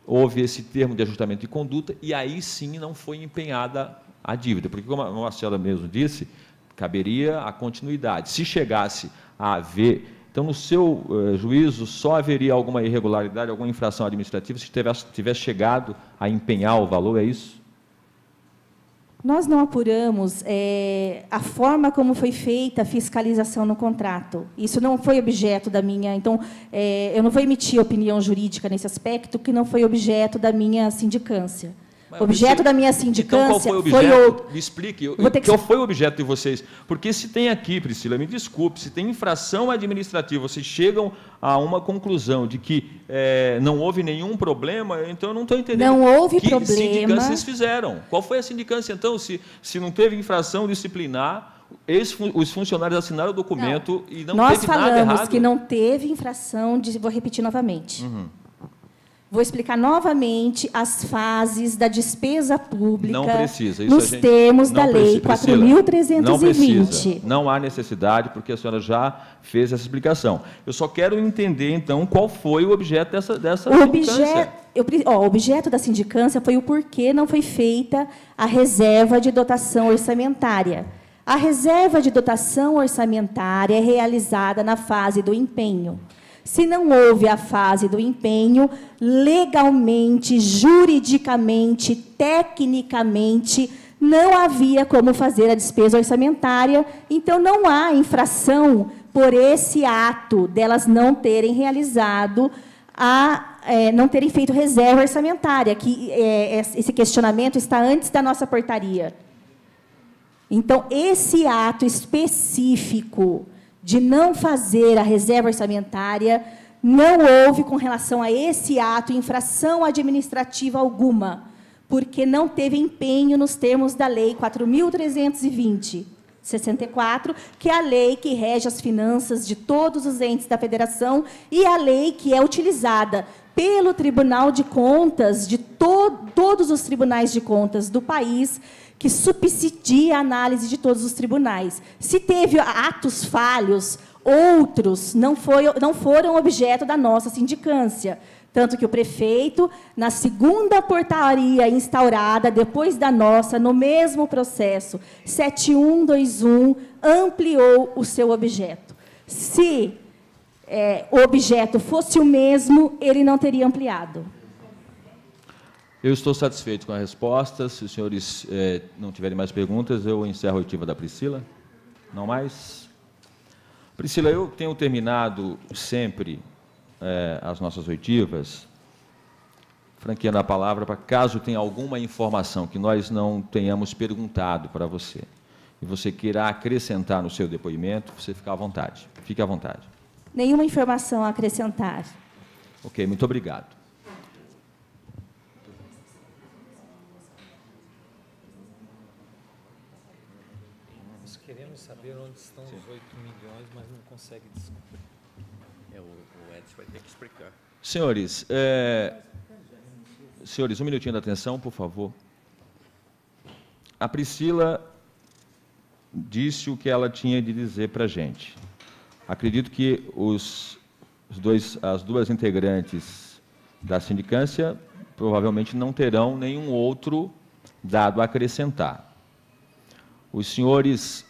houve esse termo de ajustamento de conduta e aí sim não foi empenhada a dívida, porque, como a senhora mesmo disse, caberia a continuidade. Se chegasse a haver Então, no seu juízo, só haveria alguma irregularidade, alguma infração administrativa se tivesse chegado a empenhar o valor, é isso? Nós não apuramos a forma como foi feita a fiscalização no contrato. Isso não foi objeto da minha... Então, eu não vou emitir opinião jurídica nesse aspecto, que não foi objeto da minha sindicância. O objeto da minha sindicância então, qual foi o objeto? Me explique, qual foi o objeto de vocês? Porque se tem aqui, Priscila, me desculpe, se tem infração administrativa, vocês chegam a uma conclusão de que não houve nenhum problema, então eu não estou entendendo. Não houve que problema. sindicância vocês fizeram? Qual foi a sindicância, então, se não teve infração disciplinar, os funcionários assinaram o documento e não Nós teve nada errado? Nós falamos que não teve infração, vou repetir novamente. Vou explicar novamente as fases da despesa pública não precisa, isso nos termos da Lei 4.320. Não há necessidade, porque a senhora já fez essa explicação. Eu só quero entender, então, qual foi o objeto dessa sindicância. O objeto da sindicância foi o porquê não foi feita a reserva de dotação orçamentária. A reserva de dotação orçamentária é realizada na fase do empenho. Se não houve a fase do empenho, legalmente, juridicamente, tecnicamente, não havia como fazer a despesa orçamentária, então não há infração por esse ato delas não terem realizado, não terem feito reserva orçamentária, que esse questionamento está antes da nossa portaria. Então, esse ato específico de não fazer a reserva orçamentária, não houve, com relação a esse ato, infração administrativa alguma, porque não teve empenho nos termos da Lei 4.320/64, que é a lei que rege as finanças de todos os entes da federação e a lei que é utilizada pelo Tribunal de Contas, de todos os tribunais de contas do país, que subsidia a análise de todos os tribunais. Se teve atos falhos, outros não foram objeto da nossa sindicância. Tanto que o prefeito, na segunda portaria instaurada, depois da nossa, no mesmo processo, 7121, ampliou o seu objeto. Se o objeto fosse o mesmo, ele não teria ampliado. Eu estou satisfeito com a resposta. Se os senhores não tiverem mais perguntas, eu encerro a oitiva da Priscila. Não mais? Priscila, eu tenho terminado sempre as nossas oitivas, franqueando a palavra, para caso tenha alguma informação que nós não tenhamos perguntado para você, e você queira acrescentar no seu depoimento, você fica à vontade. Fique à vontade. Nenhuma informação a acrescentar. Ok, muito obrigado. Queremos saber onde estão os 8 milhões, mas não consegue descobrir. O Edson vai ter que explicar. Senhores, um minutinho de atenção, por favor. A Priscila disse o que ela tinha de dizer para a gente. Acredito que as duas integrantes da sindicância provavelmente não terão nenhum outro dado a acrescentar. Os senhores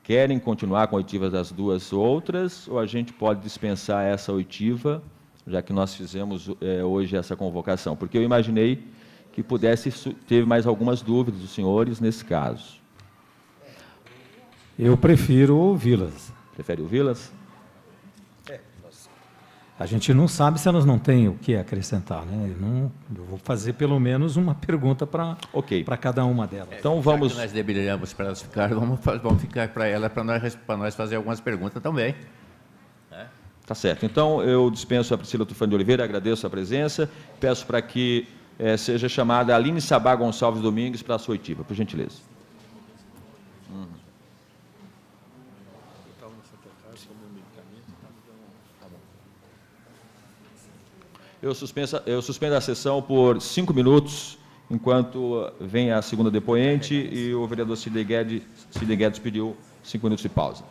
querem continuar com a oitiva das duas outras, ou a gente pode dispensar essa oitiva, já que nós fizemos hoje essa convocação? Porque eu imaginei que pudesse ter mais algumas dúvidas dos senhores nesse caso. Eu prefiro ouvi-las. Prefere ouvi-las? A gente não sabe se elas não têm o que acrescentar, né? Eu vou fazer pelo menos uma pergunta para cada uma delas. Então vamos. Já que nós debilhamos para elas ficarem, vamos ficar para ela, para nós fazer algumas perguntas também. Tá certo. Então eu dispenso a Priscila Tufani de Oliveira, agradeço a presença, peço para que seja chamada a Aline Sabá Gonçalves Domingues para a sua oitiva, por gentileza. Eu suspendo a sessão por 5 minutos, enquanto vem a segunda depoente e o vereador Sidney Guedes pediu 5 minutos de pausa.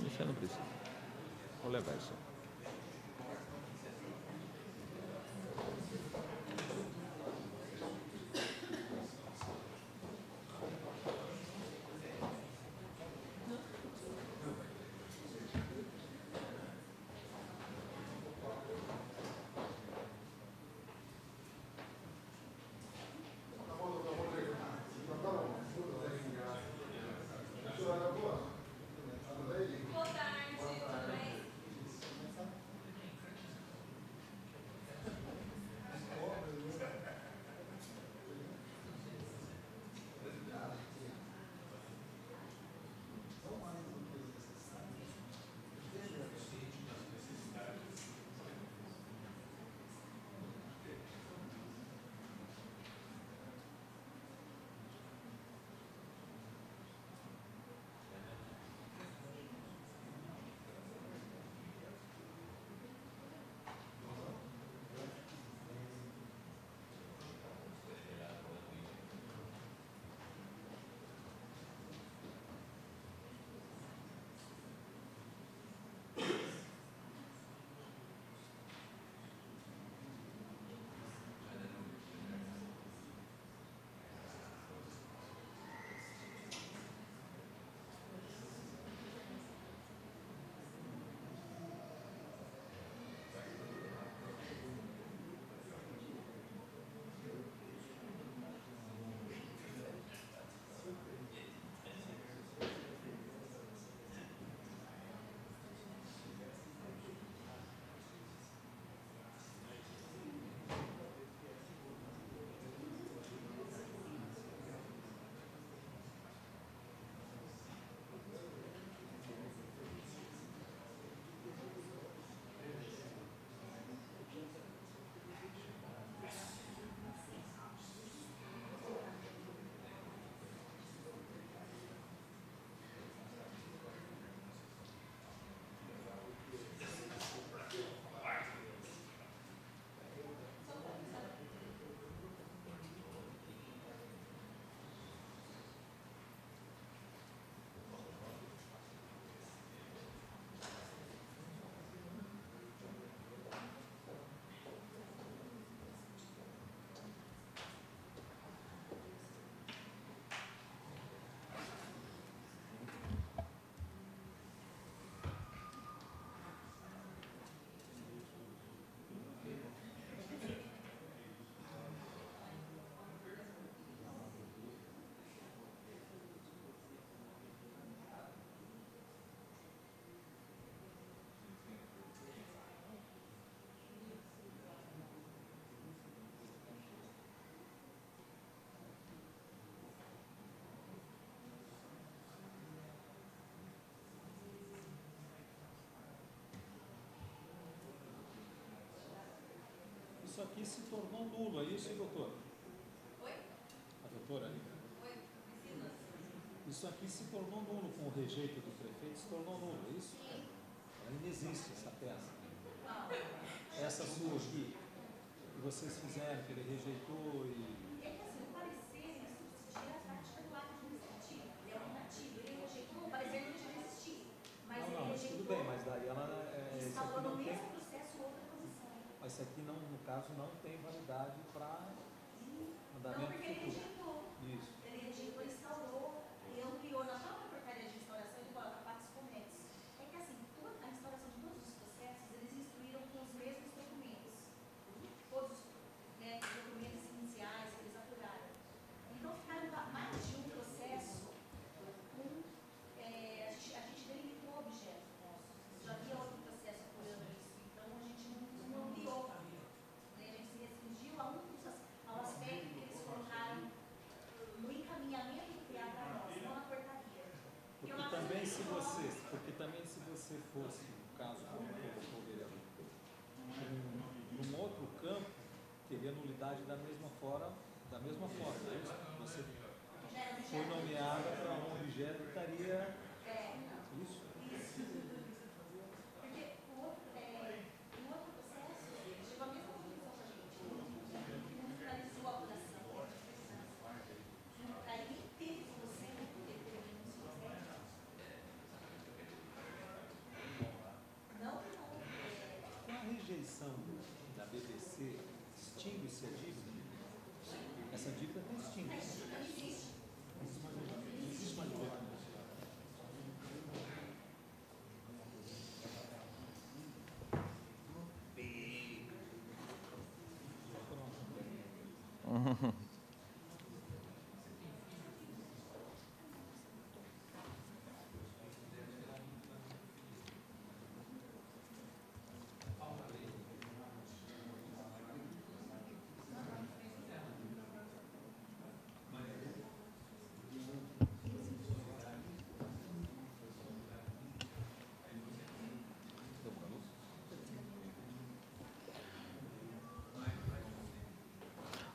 Isso não precisa. Vou levar isso. isso aqui se tornou nulo, é isso, doutor? Oi? A doutora ali? Oi, isso aqui se tornou nulo com o rejeito do prefeito, se tornou nulo, é isso? Sim. Ainda existe essa peça. Essa sua aqui, que vocês fizeram, que ele rejeitou e... É que assim, o parecer, ele substitui a prática do ato administrativo. Ele é um nativo, ele rejeitou, o parecer não deixa de existir. Mas não, mas tudo bem, mas daí ela... Instalou no mesmo processo outra comissão. Mas isso aqui, não, no caso, não tem validade para andamento futuro. Não, porque ele rejeitou. Isso. Ele rejeitou, instaurou, e ampliou na própria portaria de instauração de partes comentes. É que assim, a instauração de todos os processos, eles instruíram com os mesmos documentos. Todos os documentos iniciais que eles apuraram. Então, ficaram mais de um processo com... a gente delimitou o objeto nosso. Já havia outro processo apurando isso. Então, a gente não ampliou. A gente se restringiu ao aspecto que eles colocaram no encaminhamento do criado para nós, não na portaria. Porque também se você fosse, no caso, como colocou o vereador, num outro campo, teria nulidade da mesma forma. Você foi nomeada para um objeto que estaria... Isso? Porque o outro processo chegou à mesma conclusão para a gente. Não finalizou a apuração. Aí teve você, não. Com a rejeição da BBC, extingue-se a dívida? Essa dívida não extingue. Não existe mais dívida.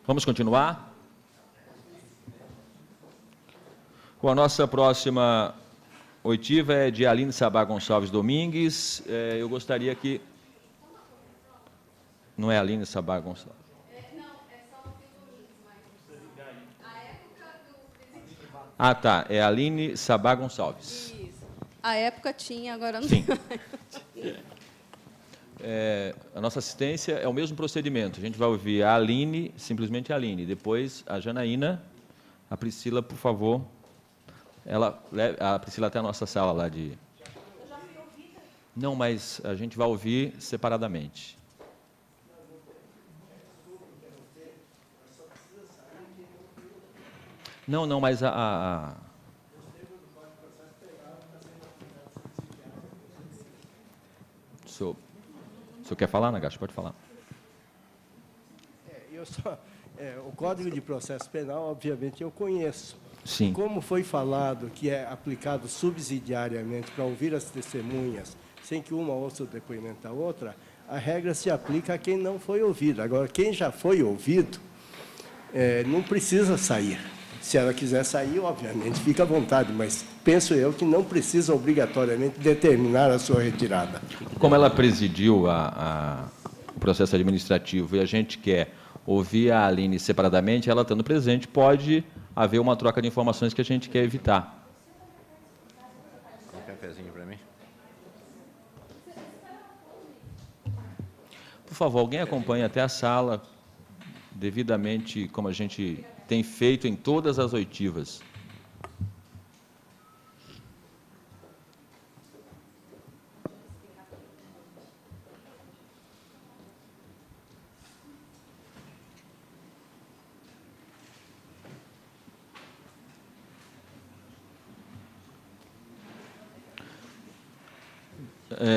Vamos continuar? Com a nossa próxima oitiva é de Aline Sabá Gonçalves Domingues. Eu gostaria que... Não é Aline Sabá Gonçalves? Não, é só o Domingues, mas... A época do... Ah, tá. É Aline Sabá Gonçalves. Isso. A época tinha, agora não tem. Sim. A nossa assistência é o mesmo procedimento. A gente vai ouvir a Aline, simplesmente a Aline. Depois, a Janaína. A Priscila, por favor. A Priscila até a nossa sala lá de... Eu já fui ouvida. Não, mas a gente vai ouvir separadamente. Não, mas O senhor quer falar, Nagashi? Pode falar. O Código de Processo Penal, obviamente, eu conheço. Sim. Como foi falado que é aplicado subsidiariamente para ouvir as testemunhas, sem que uma ouça o depoimento da outra, a regra se aplica a quem não foi ouvido. Agora, quem já foi ouvido, não precisa sair. Se ela quiser sair, obviamente, fica à vontade, mas penso eu que não precisa obrigatoriamente determinar a sua retirada. Como ela presidiu o processo administrativo e a gente quer ouvir a Aline separadamente, ela estando presente, pode haver uma troca de informações que a gente quer evitar. Um cafezinho para mim? Por favor, alguém acompanhe até a sala, devidamente, como a gente tem feito em todas as oitivas.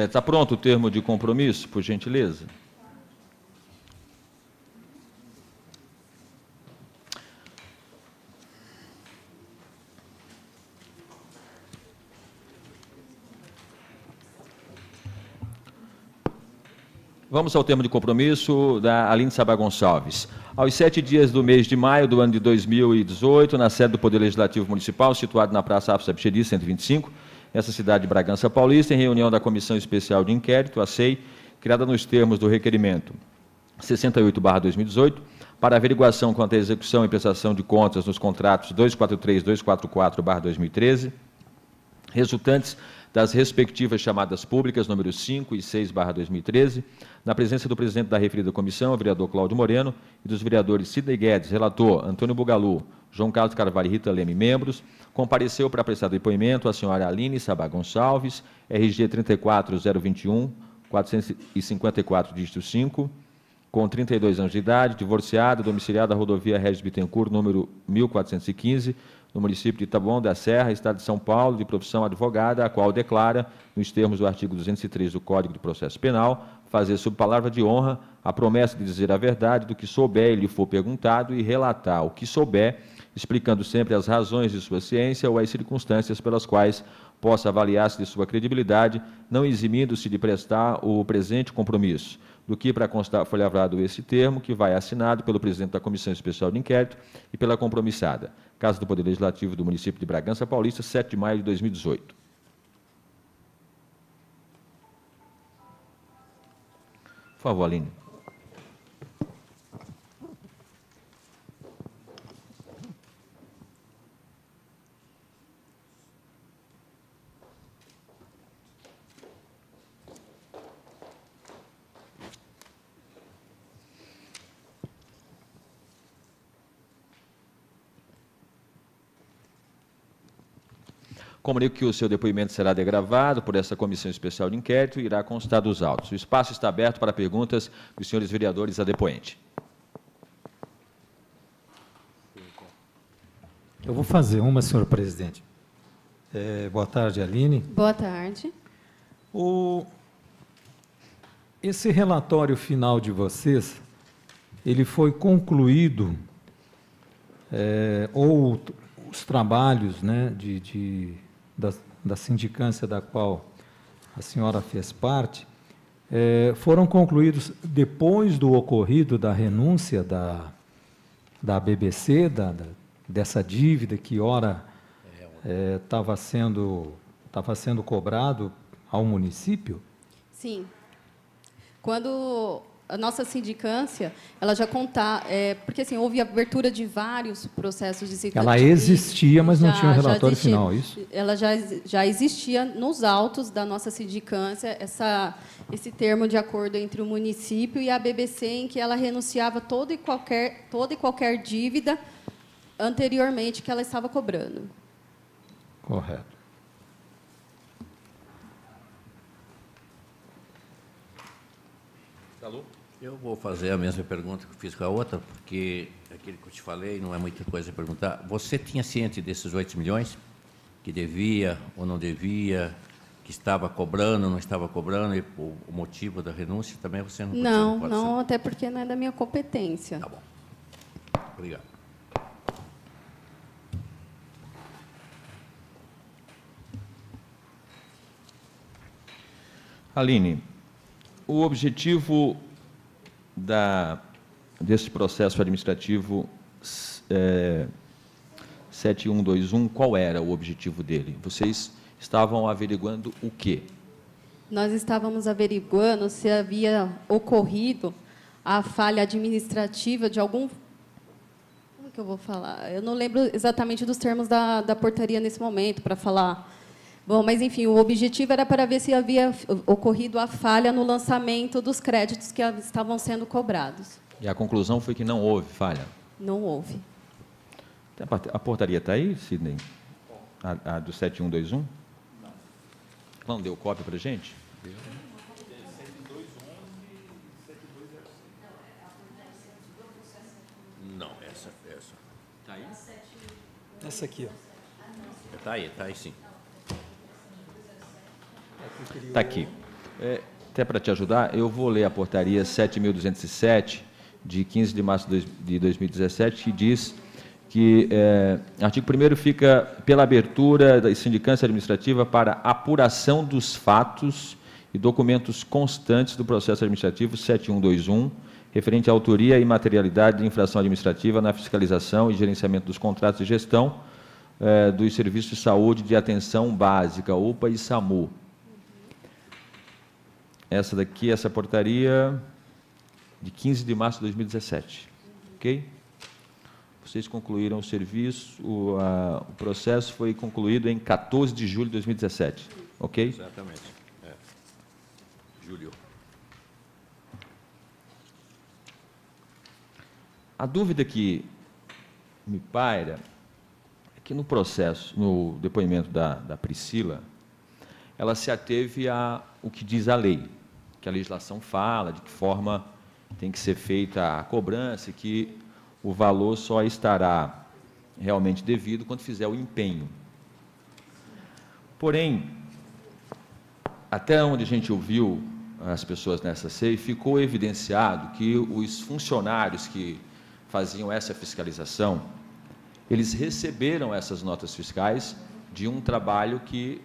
Está pronto o termo de compromisso, por gentileza? Vamos ao termo de compromisso da Aline Sabá Gonçalves. Aos 7 dias do mês de maio do ano de 2018, na sede do Poder Legislativo Municipal, situado na Praça Alves Sapcheri, 125, nessa cidade de Bragança Paulista, em reunião da Comissão Especial de Inquérito, a SEI, criada nos termos do requerimento 68/2018, para averiguação quanto à execução e prestação de contas nos contratos 243 e 244/2013, resultantes das respectivas chamadas públicas número 5 e 6/2013, na presença do presidente da referida comissão, o vereador Cláudio Moreno, e dos vereadores Sidney Guedes, relator, Antônio Bugalu, João Carlos Carvalho e Rita Leme, membros, compareceu para prestar depoimento a senhora Aline Sabá Gonçalves, RG 34021, 454, dígito 5, com 32 anos de idade, divorciada, domiciliada à rodovia Regis Bittencourt, número 1415, no município de Taboão da Serra, estado de São Paulo, de profissão advogada, a qual declara, nos termos do artigo 203 do Código de Processo Penal, fazer sob palavra de honra a promessa de dizer a verdade do que souber e lhe for perguntado e relatar o que souber, explicando sempre as razões de sua ciência ou as circunstâncias pelas quais possa avaliar-se de sua credibilidade, não eximindo-se de prestar o presente compromisso, do que para constar foi lavrado esse termo, que vai assinado pelo presidente da Comissão Especial de Inquérito e pela compromissada. Casa do Poder Legislativo do município de Bragança Paulista, 7 de maio de 2018. Por favor, Aline. Comunico que o seu depoimento será degravado por essa Comissão Especial de Inquérito e irá constar dos autos. O espaço está aberto para perguntas dos senhores vereadores a depoente. Eu vou fazer uma, senhor presidente. Boa tarde, Aline. Boa tarde. Esse relatório final de vocês, ele foi concluído, ou os trabalhos, né, da sindicância da qual a senhora fez parte, foram concluídos depois do ocorrido da renúncia da BBC, dessa dívida que ora estava sendo cobrado ao município? Sim. Quando a nossa sindicância, ela já contava, porque assim, houve abertura de vários processos de sindicância. Ela existia, mas não tinha um relatório final, isso? Ela já existia nos autos da nossa sindicância, esse termo de acordo entre o município e a BBC, em que ela renunciava toda e qualquer dívida anteriormente que ela estava cobrando. Correto. Alô? Eu vou fazer a mesma pergunta que eu fiz com a outra, porque aquilo que eu te falei não é muita coisa a perguntar. Você tinha ciente desses 8 milhões? Que devia ou não devia, que estava cobrando, não estava cobrando, e o motivo da renúncia também você não pode Não, até porque não é da minha competência. Tá bom. Obrigado. Aline, o objetivo desse processo administrativo 7121, qual era o objetivo dele? Vocês estavam averiguando o quê? Nós estávamos averiguando se havia ocorrido a falha administrativa de algum... Como que eu vou falar? Eu não lembro exatamente dos termos da portaria nesse momento para falar. Bom, mas, enfim, o objetivo era para ver se havia ocorrido a falha no lançamento dos créditos que estavam sendo cobrados. E a conclusão foi que não houve falha? Não houve. A portaria está aí, Sidney? A do 7121? Não deu cópia para a gente? Não, essa. Está aí? Essa aqui, ó. Está aí sim. Está aqui. Até para te ajudar, eu vou ler a portaria 7.207, de 15 de março de 2017, que diz que artigo 1º fica pela abertura da sindicância administrativa para apuração dos fatos e documentos constantes do processo administrativo 7121, referente à autoria e materialidade de infração administrativa na fiscalização e gerenciamento dos contratos de gestão dos serviços de saúde de atenção básica, UPA e SAMU. Essa portaria de 15 de março de 2017. Ok? Vocês concluíram o serviço, o processo foi concluído em 14 de julho de 2017. Ok? Exatamente. Julho. A dúvida que me paira é que no processo, no depoimento da Priscila, ela se ateve ao que diz a lei, que a legislação fala, de que forma tem que ser feita a cobrança, e que o valor só estará realmente devido quando fizer o empenho. Porém, até onde a gente ouviu as pessoas nessa CEI, ficou evidenciado que os funcionários que faziam essa fiscalização, eles receberam essas notas fiscais de um trabalho que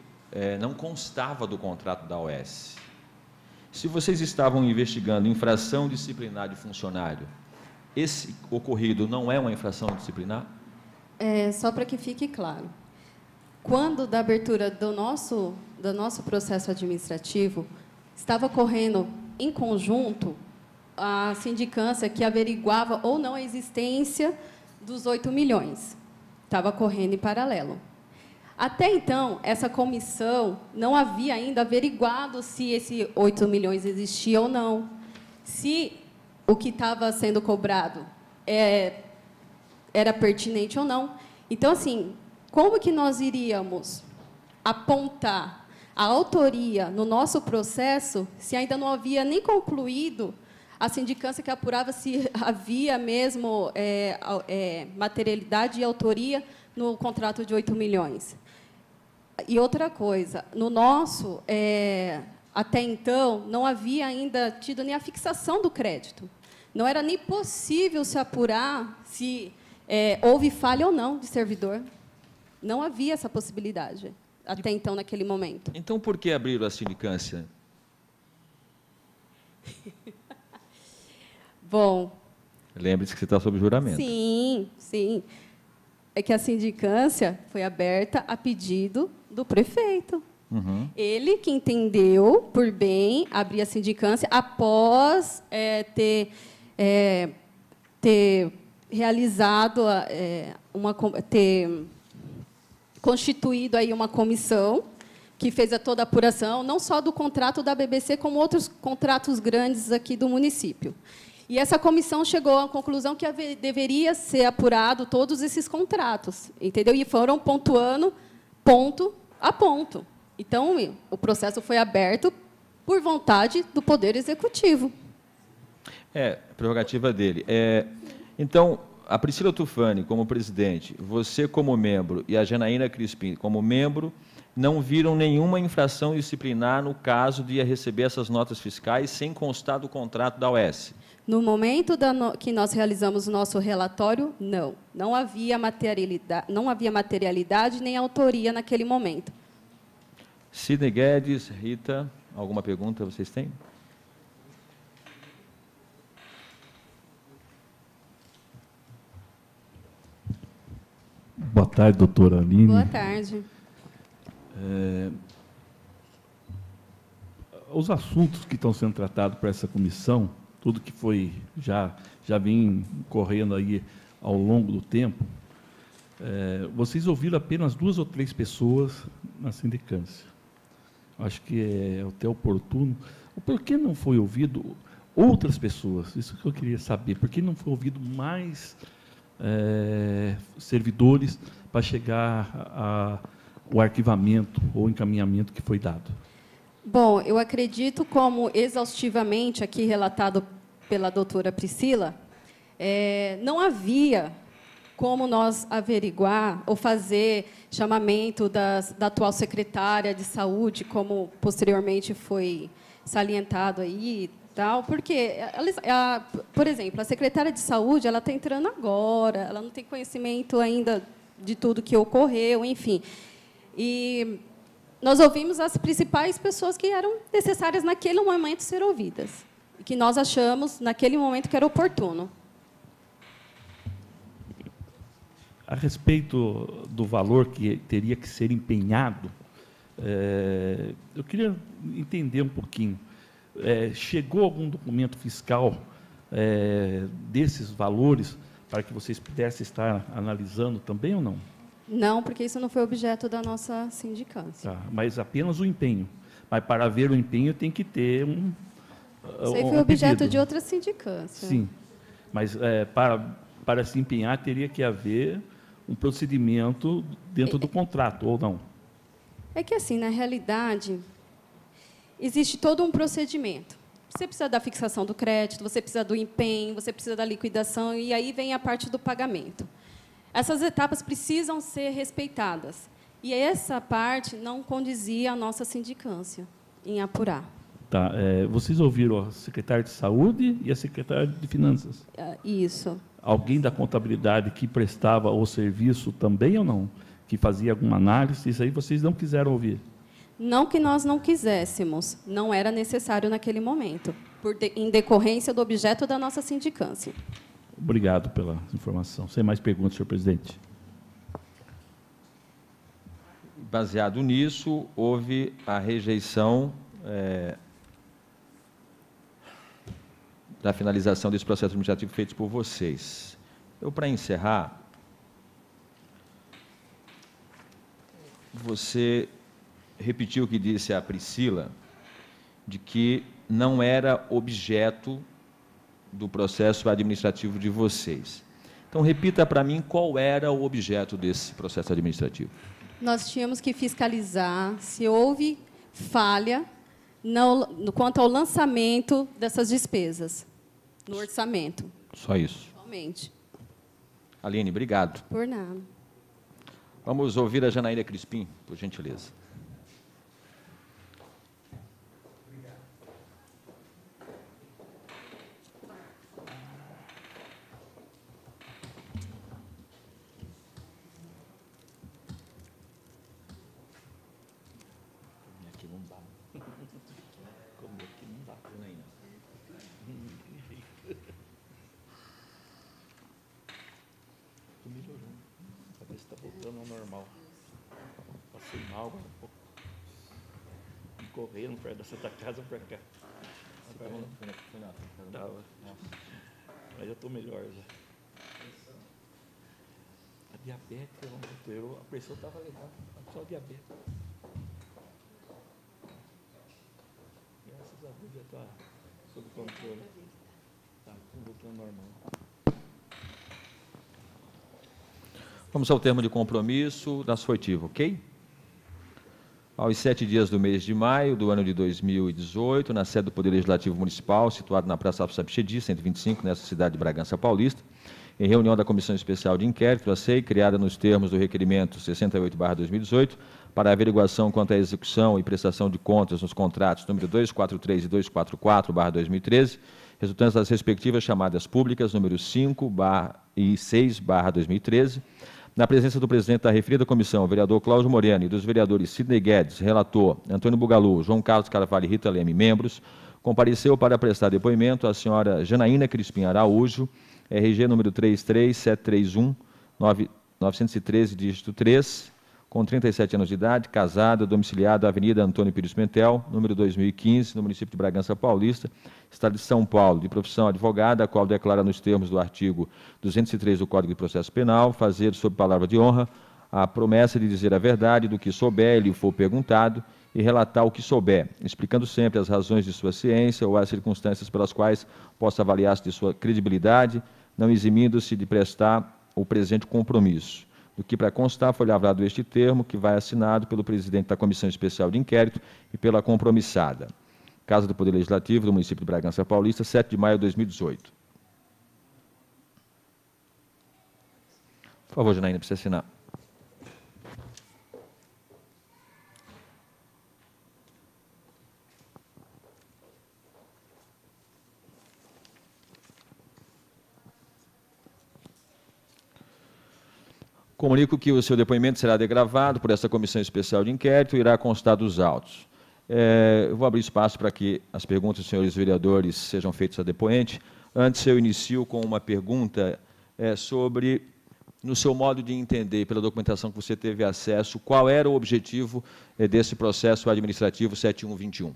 não constava do contrato da OS. Se vocês estavam investigando infração disciplinar de funcionário, esse ocorrido não é uma infração disciplinar? Só para que fique claro, quando da abertura do nosso processo administrativo, estava correndo em conjunto a sindicância que averiguava ou não a existência dos 8 milhões. Estava correndo em paralelo. Até então, essa comissão não havia ainda averiguado se esse 8 milhões existia ou não, se o que estava sendo cobrado era pertinente ou não. Então, assim, como que nós iríamos apontar a autoria no nosso processo se ainda não havia nem concluído a sindicância que apurava se havia mesmo materialidade e autoria no contrato de 8 milhões? E outra coisa, no nosso, até então, não havia ainda tido nem a fixação do crédito. Não era nem possível se apurar se houve falha ou não de servidor. Não havia essa possibilidade, até então, naquele momento. Então, por que abriram a sindicância? Bom... Lembre-se que você está sob juramento. Sim, sim. É que a sindicância foi aberta a pedido do prefeito. Uhum. Ele que entendeu por bem abrir a sindicância após ter realizado, ter constituído aí uma comissão que fez toda a apuração, não só do contrato da BBC, como outros contratos grandes aqui do município. E essa comissão chegou à conclusão que deveria ser apurado todos esses contratos, entendeu? E foram pontuando ponto a ponto. Então, o processo foi aberto por vontade do Poder Executivo. Prerrogativa dele. Então, a Priscila Tufani, como presidente, você como membro e a Janaína Crispim como membro, não viram nenhuma infração disciplinar no caso de receber essas notas fiscais sem constar do contrato da OS? No momento que nós realizamos o nosso relatório, não. Não havia materialidade nem autoria naquele momento. Sidney Guedes, Rita, alguma pergunta vocês têm? Boa tarde, doutora Aline. Boa tarde. Os assuntos que estão sendo tratados por essa comissão, tudo que foi já vem correndo aí ao longo do tempo, vocês ouviram apenas 2 ou 3 pessoas na sindicância. Acho que é até oportuno. Por que não foi ouvido outras pessoas? Isso que eu queria saber. Por que não foi ouvido mais servidores para chegar ao arquivamento ou encaminhamento que foi dado? Bom, eu acredito, como exaustivamente aqui relatado pela doutora Priscila, não havia como nós averiguar ou fazer chamamento da atual secretária de saúde, como posteriormente foi salientado aí, tal, porque, por exemplo, a secretária de saúde ela está entrando agora, ela não tem conhecimento ainda de tudo que ocorreu, enfim. E Nós ouvimos as principais pessoas que eram necessárias naquele momento ser ouvidas, e que nós achamos, naquele momento, que era oportuno. A respeito do valor que teria que ser empenhado, eu queria entender um pouquinho. Chegou algum documento fiscal desses valores para que vocês pudessem estar analisando também ou não? Não, porque isso não foi objeto da nossa sindicância. Tá, mas apenas o empenho. Mas para ver o empenho tem que ter um Isso aí foi objeto de outra sindicância. Sim, mas para se empenhar teria que haver um procedimento dentro do contrato, ou não? É que, assim, na realidade, existe todo um procedimento. Você precisa da fixação do crédito, você precisa do empenho, você precisa da liquidação, e aí vem a parte do pagamento. Essas etapas precisam ser respeitadas. E essa parte não condizia à nossa sindicância em apurar. Tá, vocês ouviram a secretária de Saúde e a secretária de Finanças? Isso. Alguém da contabilidade que prestava o serviço também ou não? Que fazia alguma análise? Isso aí vocês não quiseram ouvir? Não que nós não quiséssemos, não era necessário naquele momento, em decorrência do objeto da nossa sindicância. Obrigado pela informação. Sem mais perguntas, senhor presidente. Baseado nisso, houve a rejeição da finalização desse processo administrativo feito por vocês. Para encerrar, você repetiu o que disse a Priscila, de que não era objeto do processo administrativo de vocês. Então, repita para mim qual era o objeto desse processo administrativo. Nós tínhamos que fiscalizar se houve falha quanto ao lançamento dessas despesas no orçamento. Só isso. Somente. Aline, obrigado. Por nada. Vamos ouvir a Janaína Crispim, por gentileza. Normal. Passei mal, um pouco. Correndo perto da Santa Casa para cá. Mas eu estou melhor já. A diabetes, a pressão estava legal, só diabetes. Graças a Deus já está sob controle. Está voltando normal. Vamos ao termo de compromisso da Soitiva, ok? Aos 7 dias do mês de maio do ano de 2018, na sede do Poder Legislativo Municipal, situado na Praça Alves Sapchedi, 125, nessa cidade de Bragança Paulista, em reunião da Comissão Especial de Inquérito, a SEI, criada nos termos do requerimento 68/2018, para averiguação quanto à execução e prestação de contas nos contratos número 243 e 244/2013, resultantes das respectivas chamadas públicas número 5 e 6/2013, na presença do presidente da referida comissão, o vereador Cláudio Moreno, e dos vereadores Sidney Guedes, relator, Antônio Bugalu, João Carlos Carvalho e Rita Leme, membros, compareceu para prestar depoimento a senhora Janaína Crispim Araújo, RG número 33731-913, dígito 3, com 37 anos de idade, casada, domiciliada, Avenida Antônio Pires Pimentel, número 2015, no município de Bragança Paulista, Estado de São Paulo, de profissão advogada, a qual declara nos termos do artigo 203 do Código de Processo Penal, fazer, sob palavra de honra, a promessa de dizer a verdade do que souber e lhe for perguntado e relatar o que souber, explicando sempre as razões de sua ciência ou as circunstâncias pelas quais possa avaliar-se de sua credibilidade, não eximindo-se de prestar o presente compromisso. Do que para constar foi lavrado este termo, que vai assinado pelo presidente da Comissão Especial de Inquérito e pela compromissada. Casa do Poder Legislativo do município de Bragança Paulista, 7 de maio de 2018. Por favor, Janaína, para você assinar. Comunico que o seu depoimento será degravado por essa comissão especial de inquérito e irá constar dos autos. Eu vou abrir espaço para que as perguntas dos senhores vereadores sejam feitas a depoente. Antes, eu inicio com uma pergunta sobre, no seu modo de entender, pela documentação que você teve acesso, qual era o objetivo desse processo administrativo 7121?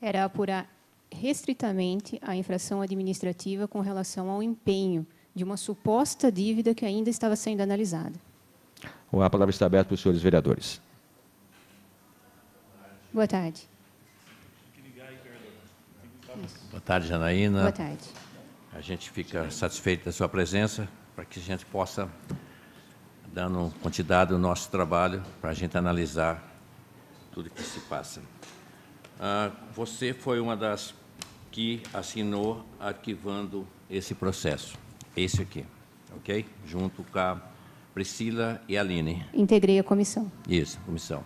Era apurar restritamente a infração administrativa com relação ao empenho de uma suposta dívida que ainda estava sendo analisada. A palavra está aberta para os senhores vereadores. Boa tarde. Boa tarde, Janaína. Boa tarde. A gente fica satisfeito da sua presença para que a gente possa, dando quantidade do nosso trabalho, para a gente analisar tudo que se passa. Você foi uma das que assinou arquivando esse processo, esse aqui, ok? Junto com a Priscila e a Aline. Integrei a comissão. Isso, comissão.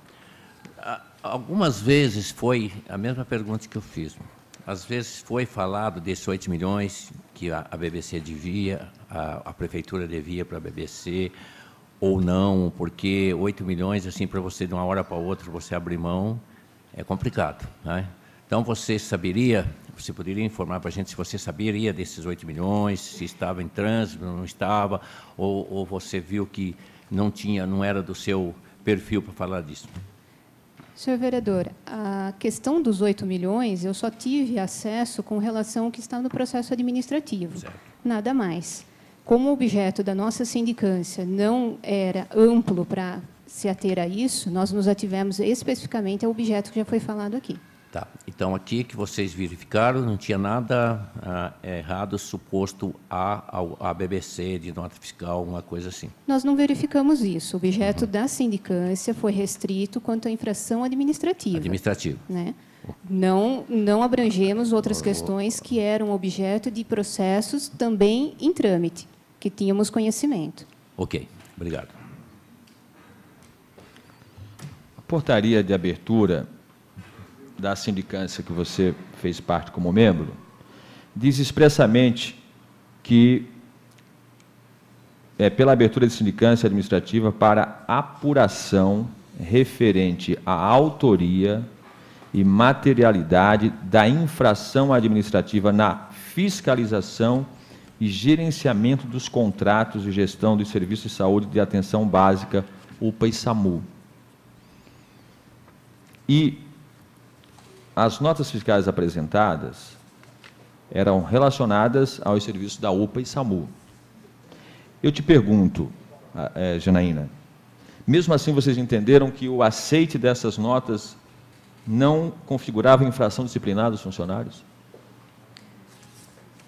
Algumas vezes foi a mesma pergunta que eu fiz. Às vezes foi falado desses 8 milhões que a BBC devia, a prefeitura devia para a BBC, ou não, porque 8 milhões, assim, para você de uma hora para outra, você abrir mão, é complicado, né? Então, você poderia informar para a gente se você saberia desses 8 milhões, se estava em trânsito, não estava, ou você viu que não era do seu perfil para falar disso? Senhor vereador, a questão dos 8 milhões, eu só tive acesso com relação ao que está no processo administrativo, certo. Nada mais. Como o objeto da nossa sindicância não era amplo para se ater a isso, nós nos ativemos especificamente ao objeto que já foi falado aqui. Tá. Então, aqui que vocês verificaram, não tinha nada errado suposto à BBC de nota fiscal, uma coisa assim. Nós não verificamos isso. O objeto da sindicância foi restrito quanto à infração administrativa. Administrativa. Né? Não abrangemos outras questões que eram objeto de processos também em trâmite, que tínhamos conhecimento. Ok. Obrigado. A portaria de abertura da sindicância que você fez parte como membro, diz expressamente que pela abertura de sindicância administrativa para apuração referente à autoria e materialidade da infração administrativa na fiscalização e gerenciamento dos contratos de gestão dos serviços de saúde de atenção básica, UPA e SAMU. E as notas fiscais apresentadas eram relacionadas aos serviços da UPA e SAMU. Eu te pergunto, Janaína, mesmo assim vocês entenderam que o aceite dessas notas não configurava infração disciplinar dos funcionários?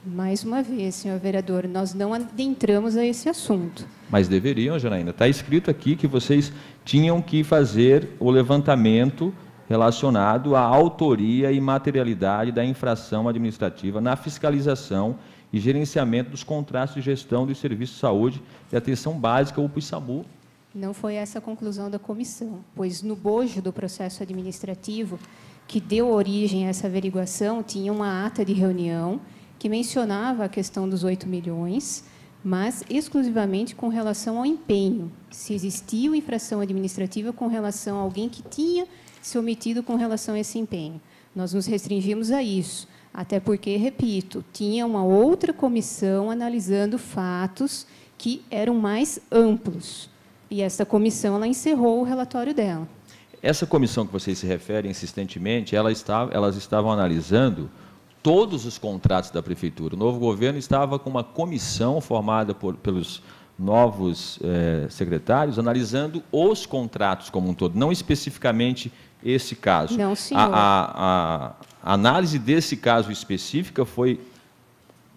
Mais uma vez, senhor vereador, nós não adentramos a esse assunto. Mas deveriam, Janaína. Está escrito aqui que vocês tinham que fazer o levantamento relacionado à autoria e materialidade da infração administrativa na fiscalização e gerenciamento dos contratos de gestão dos serviços de saúde e atenção básica, UPA e SAMU. Não foi essa a conclusão da comissão, pois no bojo do processo administrativo que deu origem a essa averiguação, tinha uma ata de reunião que mencionava a questão dos 8 milhões, mas exclusivamente com relação ao empenho, se existia uma infração administrativa com relação a alguém que tinha se omitido com relação a esse empenho. Nós nos restringimos a isso, até porque, repito, tinha uma outra comissão analisando fatos que eram mais amplos. E essa comissão ela encerrou o relatório dela. Essa comissão que vocês se referem insistentemente, elas estavam analisando todos os contratos da prefeitura. O novo governo estava com uma comissão formada pelos novos secretários, analisando os contratos como um todo, não especificamente esse caso. Não, senhor. A análise desse caso específica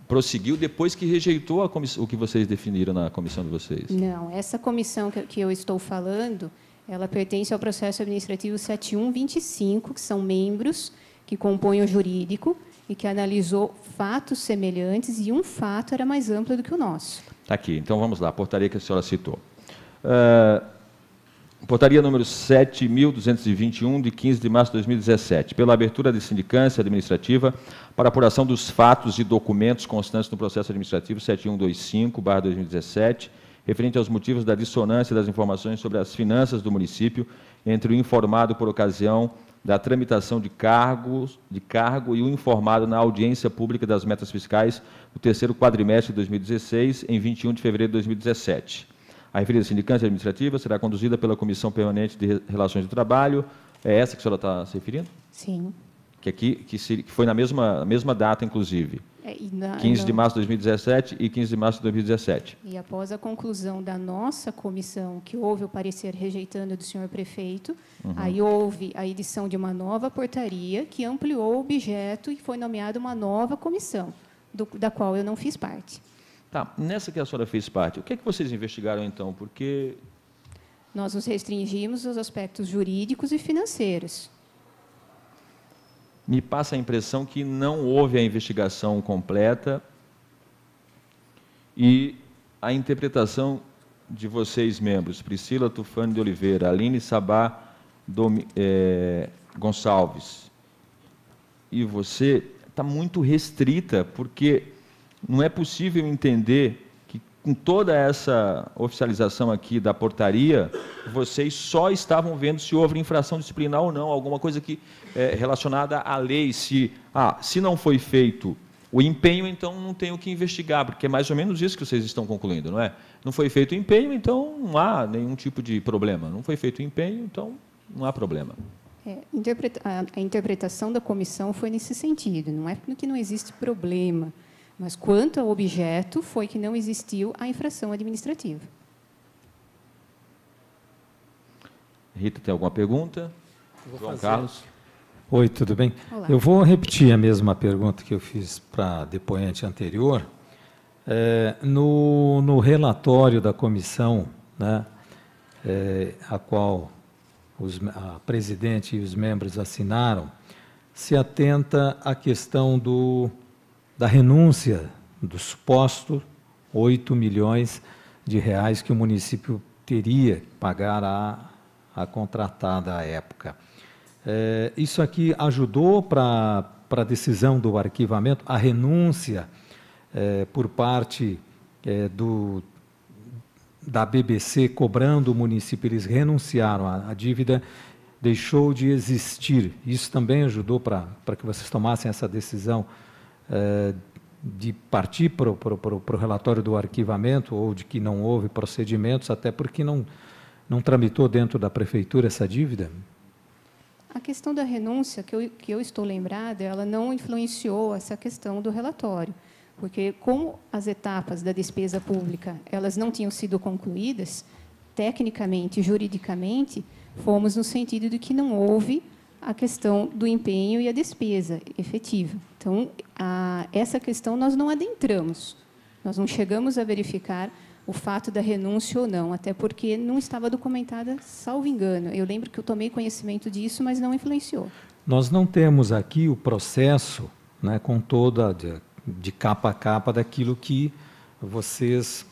prosseguiu depois que rejeitou o que vocês definiram na comissão de vocês. Não, essa comissão que eu estou falando, ela pertence ao processo administrativo 7125, que são membros que compõem o jurídico e que analisou fatos semelhantes, e um fato era mais amplo do que o nosso. Está aqui. Então, vamos lá. A portaria que a senhora citou. Portaria número 7.221, de 15 de março de 2017, pela abertura de sindicância administrativa para apuração dos fatos e documentos constantes no processo administrativo 7125/2017, referente aos motivos da dissonância das informações sobre as finanças do município entre o informado por ocasião da tramitação de cargo e o informado na audiência pública das metas fiscais do terceiro quadrimestre de 2016, em 21 de fevereiro de 2017. A referida sindicância administrativa será conduzida pela Comissão Permanente de Relações do Trabalho. É essa que a senhora está se referindo? Sim. Que foi na mesma data, inclusive. 15 de março de 2017 e 15 de março de 2017. E após a conclusão da nossa comissão, que houve o parecer rejeitando do senhor prefeito, aí houve a edição de uma nova portaria que ampliou o objeto e foi nomeada uma nova comissão, da qual eu não fiz parte. Tá, nessa que a senhora fez parte, o que é que vocês investigaram, então? Porque nós nos restringimos aos aspectos jurídicos e financeiros. Me passa a impressão que não houve a investigação completa e a interpretação de vocês, membros, Priscila Tufani de Oliveira, Aline Sabá Gonçalves, e você, está muito restrita, porque não é possível entender que, com toda essa oficialização aqui da portaria, vocês só estavam vendo se houve infração disciplinar ou não, alguma coisa que relacionada à lei, se não foi feito o empenho, então não tem o que investigar, porque é mais ou menos isso que vocês estão concluindo, não é? Não foi feito o empenho, então não há nenhum tipo de problema. Não foi feito o empenho, então não há problema. A interpretação da comissão foi nesse sentido, não é que não existe problema, mas quanto ao objeto, foi que não existiu a infração administrativa. Rita, tem alguma pergunta? João Carlos. Oi, tudo bem? Olá. Eu vou repetir a mesma pergunta que eu fiz para a depoente anterior. No relatório da comissão, né, a qual a presidente e os membros assinaram, se atenta à questão da renúncia do suposto 8 milhões de reais que o município teria que pagar à contratada à época. Isso aqui ajudou para a decisão do arquivamento, a renúncia por parte da BBC cobrando o município, eles renunciaram, a dívida deixou de existir. Isso também ajudou para que vocês tomassem essa decisão de partir para o relatório do arquivamento ou de que não houve procedimentos, até porque não tramitou dentro da prefeitura essa dívida? A questão da renúncia, que eu estou lembrada, ela não influenciou essa questão do relatório, porque como as etapas da despesa pública elas não tinham sido concluídas, tecnicamente e juridicamente, fomos no sentido de que não houve a questão do empenho e a despesa efetiva. Então, essa questão nós não adentramos, nós não chegamos a verificar o fato da renúncia ou não, até porque não estava documentada, salvo engano. Eu lembro que eu tomei conhecimento disso, mas não influenciou. Nós não temos aqui o processo, né, com toda, de capa a capa, daquilo que vocês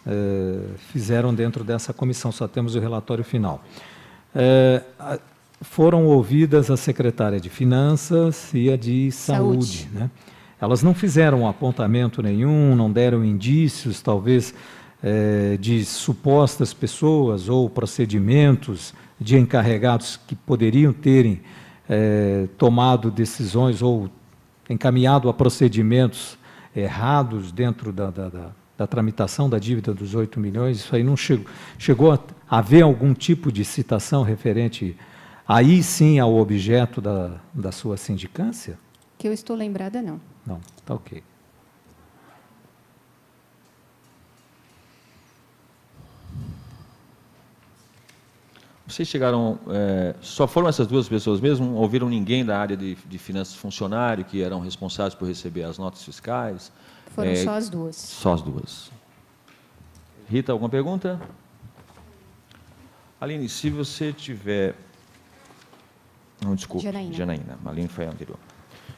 fizeram dentro dessa comissão, só temos o relatório final. Foram ouvidas a secretária de Finanças e a de Saúde. Né? Elas não fizeram apontamento nenhum, não deram indícios, talvez, de supostas pessoas ou procedimentos de encarregados que poderiam terem tomado decisões ou encaminhado a procedimentos errados dentro da tramitação da dívida dos 8 milhões. Isso aí não chegou a haver algum tipo de citação referente aí sim ao objeto da sua sindicância? Que eu estou lembrada, não. Não, está ok. Vocês chegaram, só foram essas duas pessoas mesmo? Não ouviram ninguém da área de finanças funcionário que eram responsáveis por receber as notas fiscais? Foram só as duas. Só as duas. Rita, alguma pergunta? Aline, se você tiver... Não, desculpe. Janaína. A Aline foi a anterior.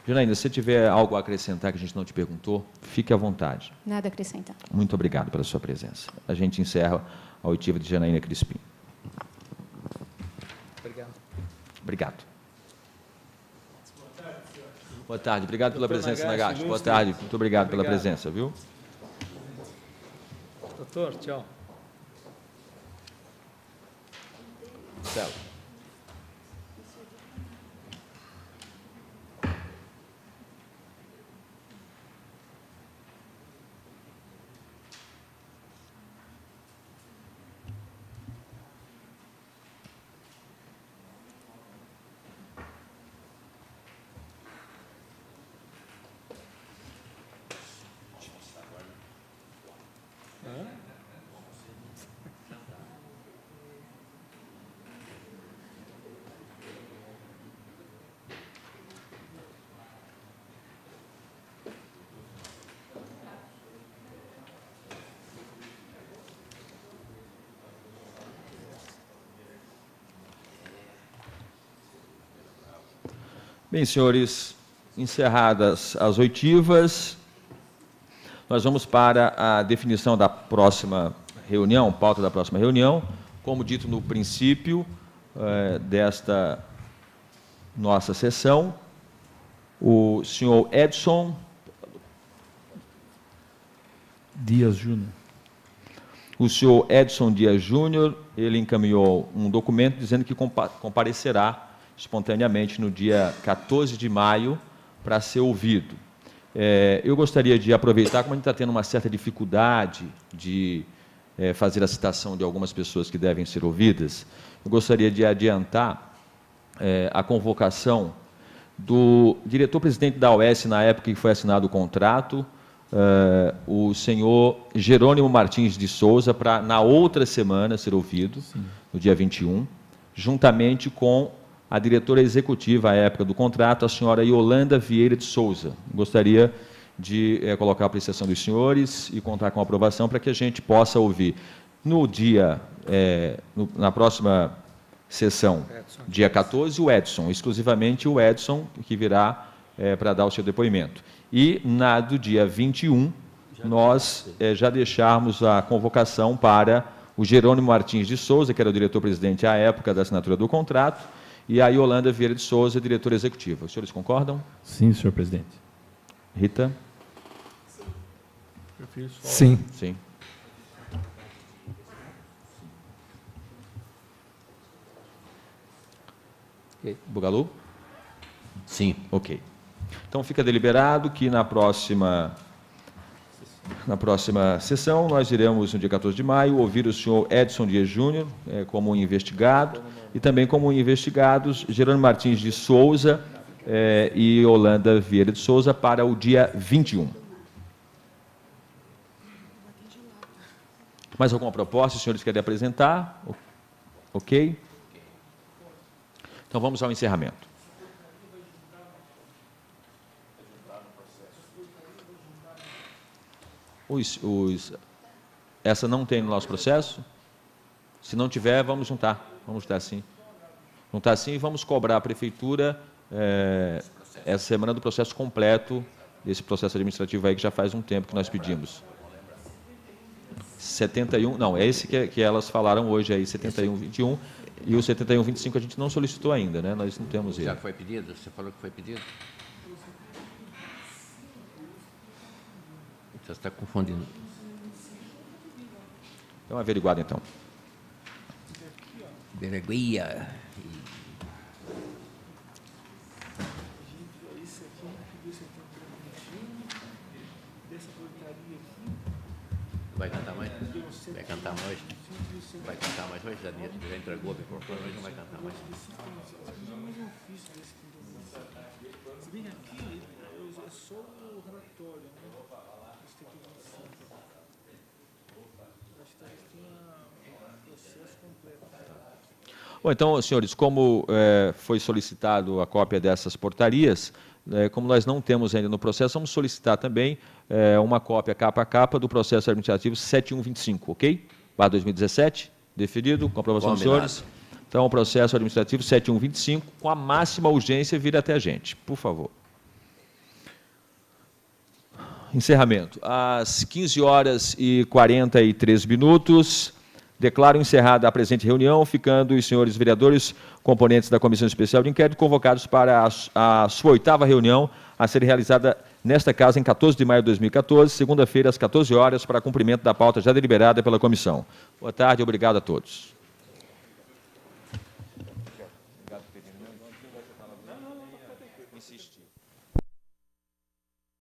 Janaína, se você tiver algo a acrescentar que a gente não te perguntou, fique à vontade. Nada a acrescentar. Muito obrigado pela sua presença. A gente encerra a oitiva de Janaína Crispim. Obrigado. Boa tarde. Obrigado pela presença, Nagashi. Boa tarde. Muito obrigado pela presença, viu? Doutor, tchau. Marcelo. Bem, senhores, encerradas as oitivas, nós vamos para a definição da próxima reunião, pauta da próxima reunião. Como dito no princípio desta nossa sessão, o senhor Edson Dias Júnior. O senhor Edson Dias Júnior, ele encaminhou um documento dizendo que comparecerá espontaneamente no dia 14 de maio para ser ouvido. Eu gostaria de aproveitar, como a gente está tendo uma certa dificuldade de fazer a citação de algumas pessoas que devem ser ouvidas, eu gostaria de adiantar a convocação do diretor-presidente da OAS, na época que foi assinado o contrato, o senhor Jerônimo Martins de Souza, para, na outra semana, ser ouvido, sim, no dia 21, juntamente com a diretora executiva, à época do contrato, a senhora Yolanda Vieira de Souza. Gostaria de colocar a apreciação dos senhores e contar com a aprovação para que a gente possa ouvir no dia, na próxima sessão, dia 14, o Edson, exclusivamente o Edson, que virá para dar o seu depoimento. E na do dia 21, nós já deixarmos a convocação para o Jerônimo Martins de Souza, que era o diretor-presidente à época da assinatura do contrato, e a Yolanda Vieira de Souza, diretora executiva. Os senhores concordam? Sim, senhor presidente. Rita? Sim. Sim. Okay. Bugalu? Sim. Ok. Então, fica deliberado que na próxima sessão, nós iremos, no dia 14 de maio, ouvir o senhor Edson Dias Júnior como investigado, e também como investigados Jerônimo Martins de Souza e Yolanda Vieira de Souza para o dia 21. Mais alguma proposta, os senhores querem apresentar? Ok? Então, vamos ao encerramento. Essa não tem no nosso processo? Se não tiver, vamos juntar. Vamos juntar sim. Juntar sim e vamos cobrar a prefeitura essa semana do processo completo desse processo administrativo aí que já faz um tempo que nós pedimos. 71, não, é esse que elas falaram hoje aí, 7121, e o 7125 a gente não solicitou ainda, né? Nós não temos ele. Já foi pedido? Você falou que foi pedido? Você está confundindo. Então, averiguado, então. Bereguia. Vai cantar mais? Vai cantar mais? Vai cantar mais hoje, Danilo? Já entregou a microfone, hoje não vai cantar mais. Vem aqui, é só o relatório. Bom, então, senhores, como foi solicitado a cópia dessas portarias, como nós não temos ainda no processo, vamos solicitar também uma cópia capa a capa do processo administrativo 7125, ok? Para 2017, deferido, com a aprovação dos senhores. Então, o processo administrativo 7125, com a máxima urgência, vir até a gente, por favor. Encerramento. Às 15h43, declaro encerrada a presente reunião, ficando os senhores vereadores, componentes da Comissão Especial de Inquérito, convocados para a sua 8ª reunião, a ser realizada nesta casa em 14 de maio de 2014, segunda-feira, às 14 horas, para cumprimento da pauta já deliberada pela comissão. Boa tarde, obrigado a todos. Insistir.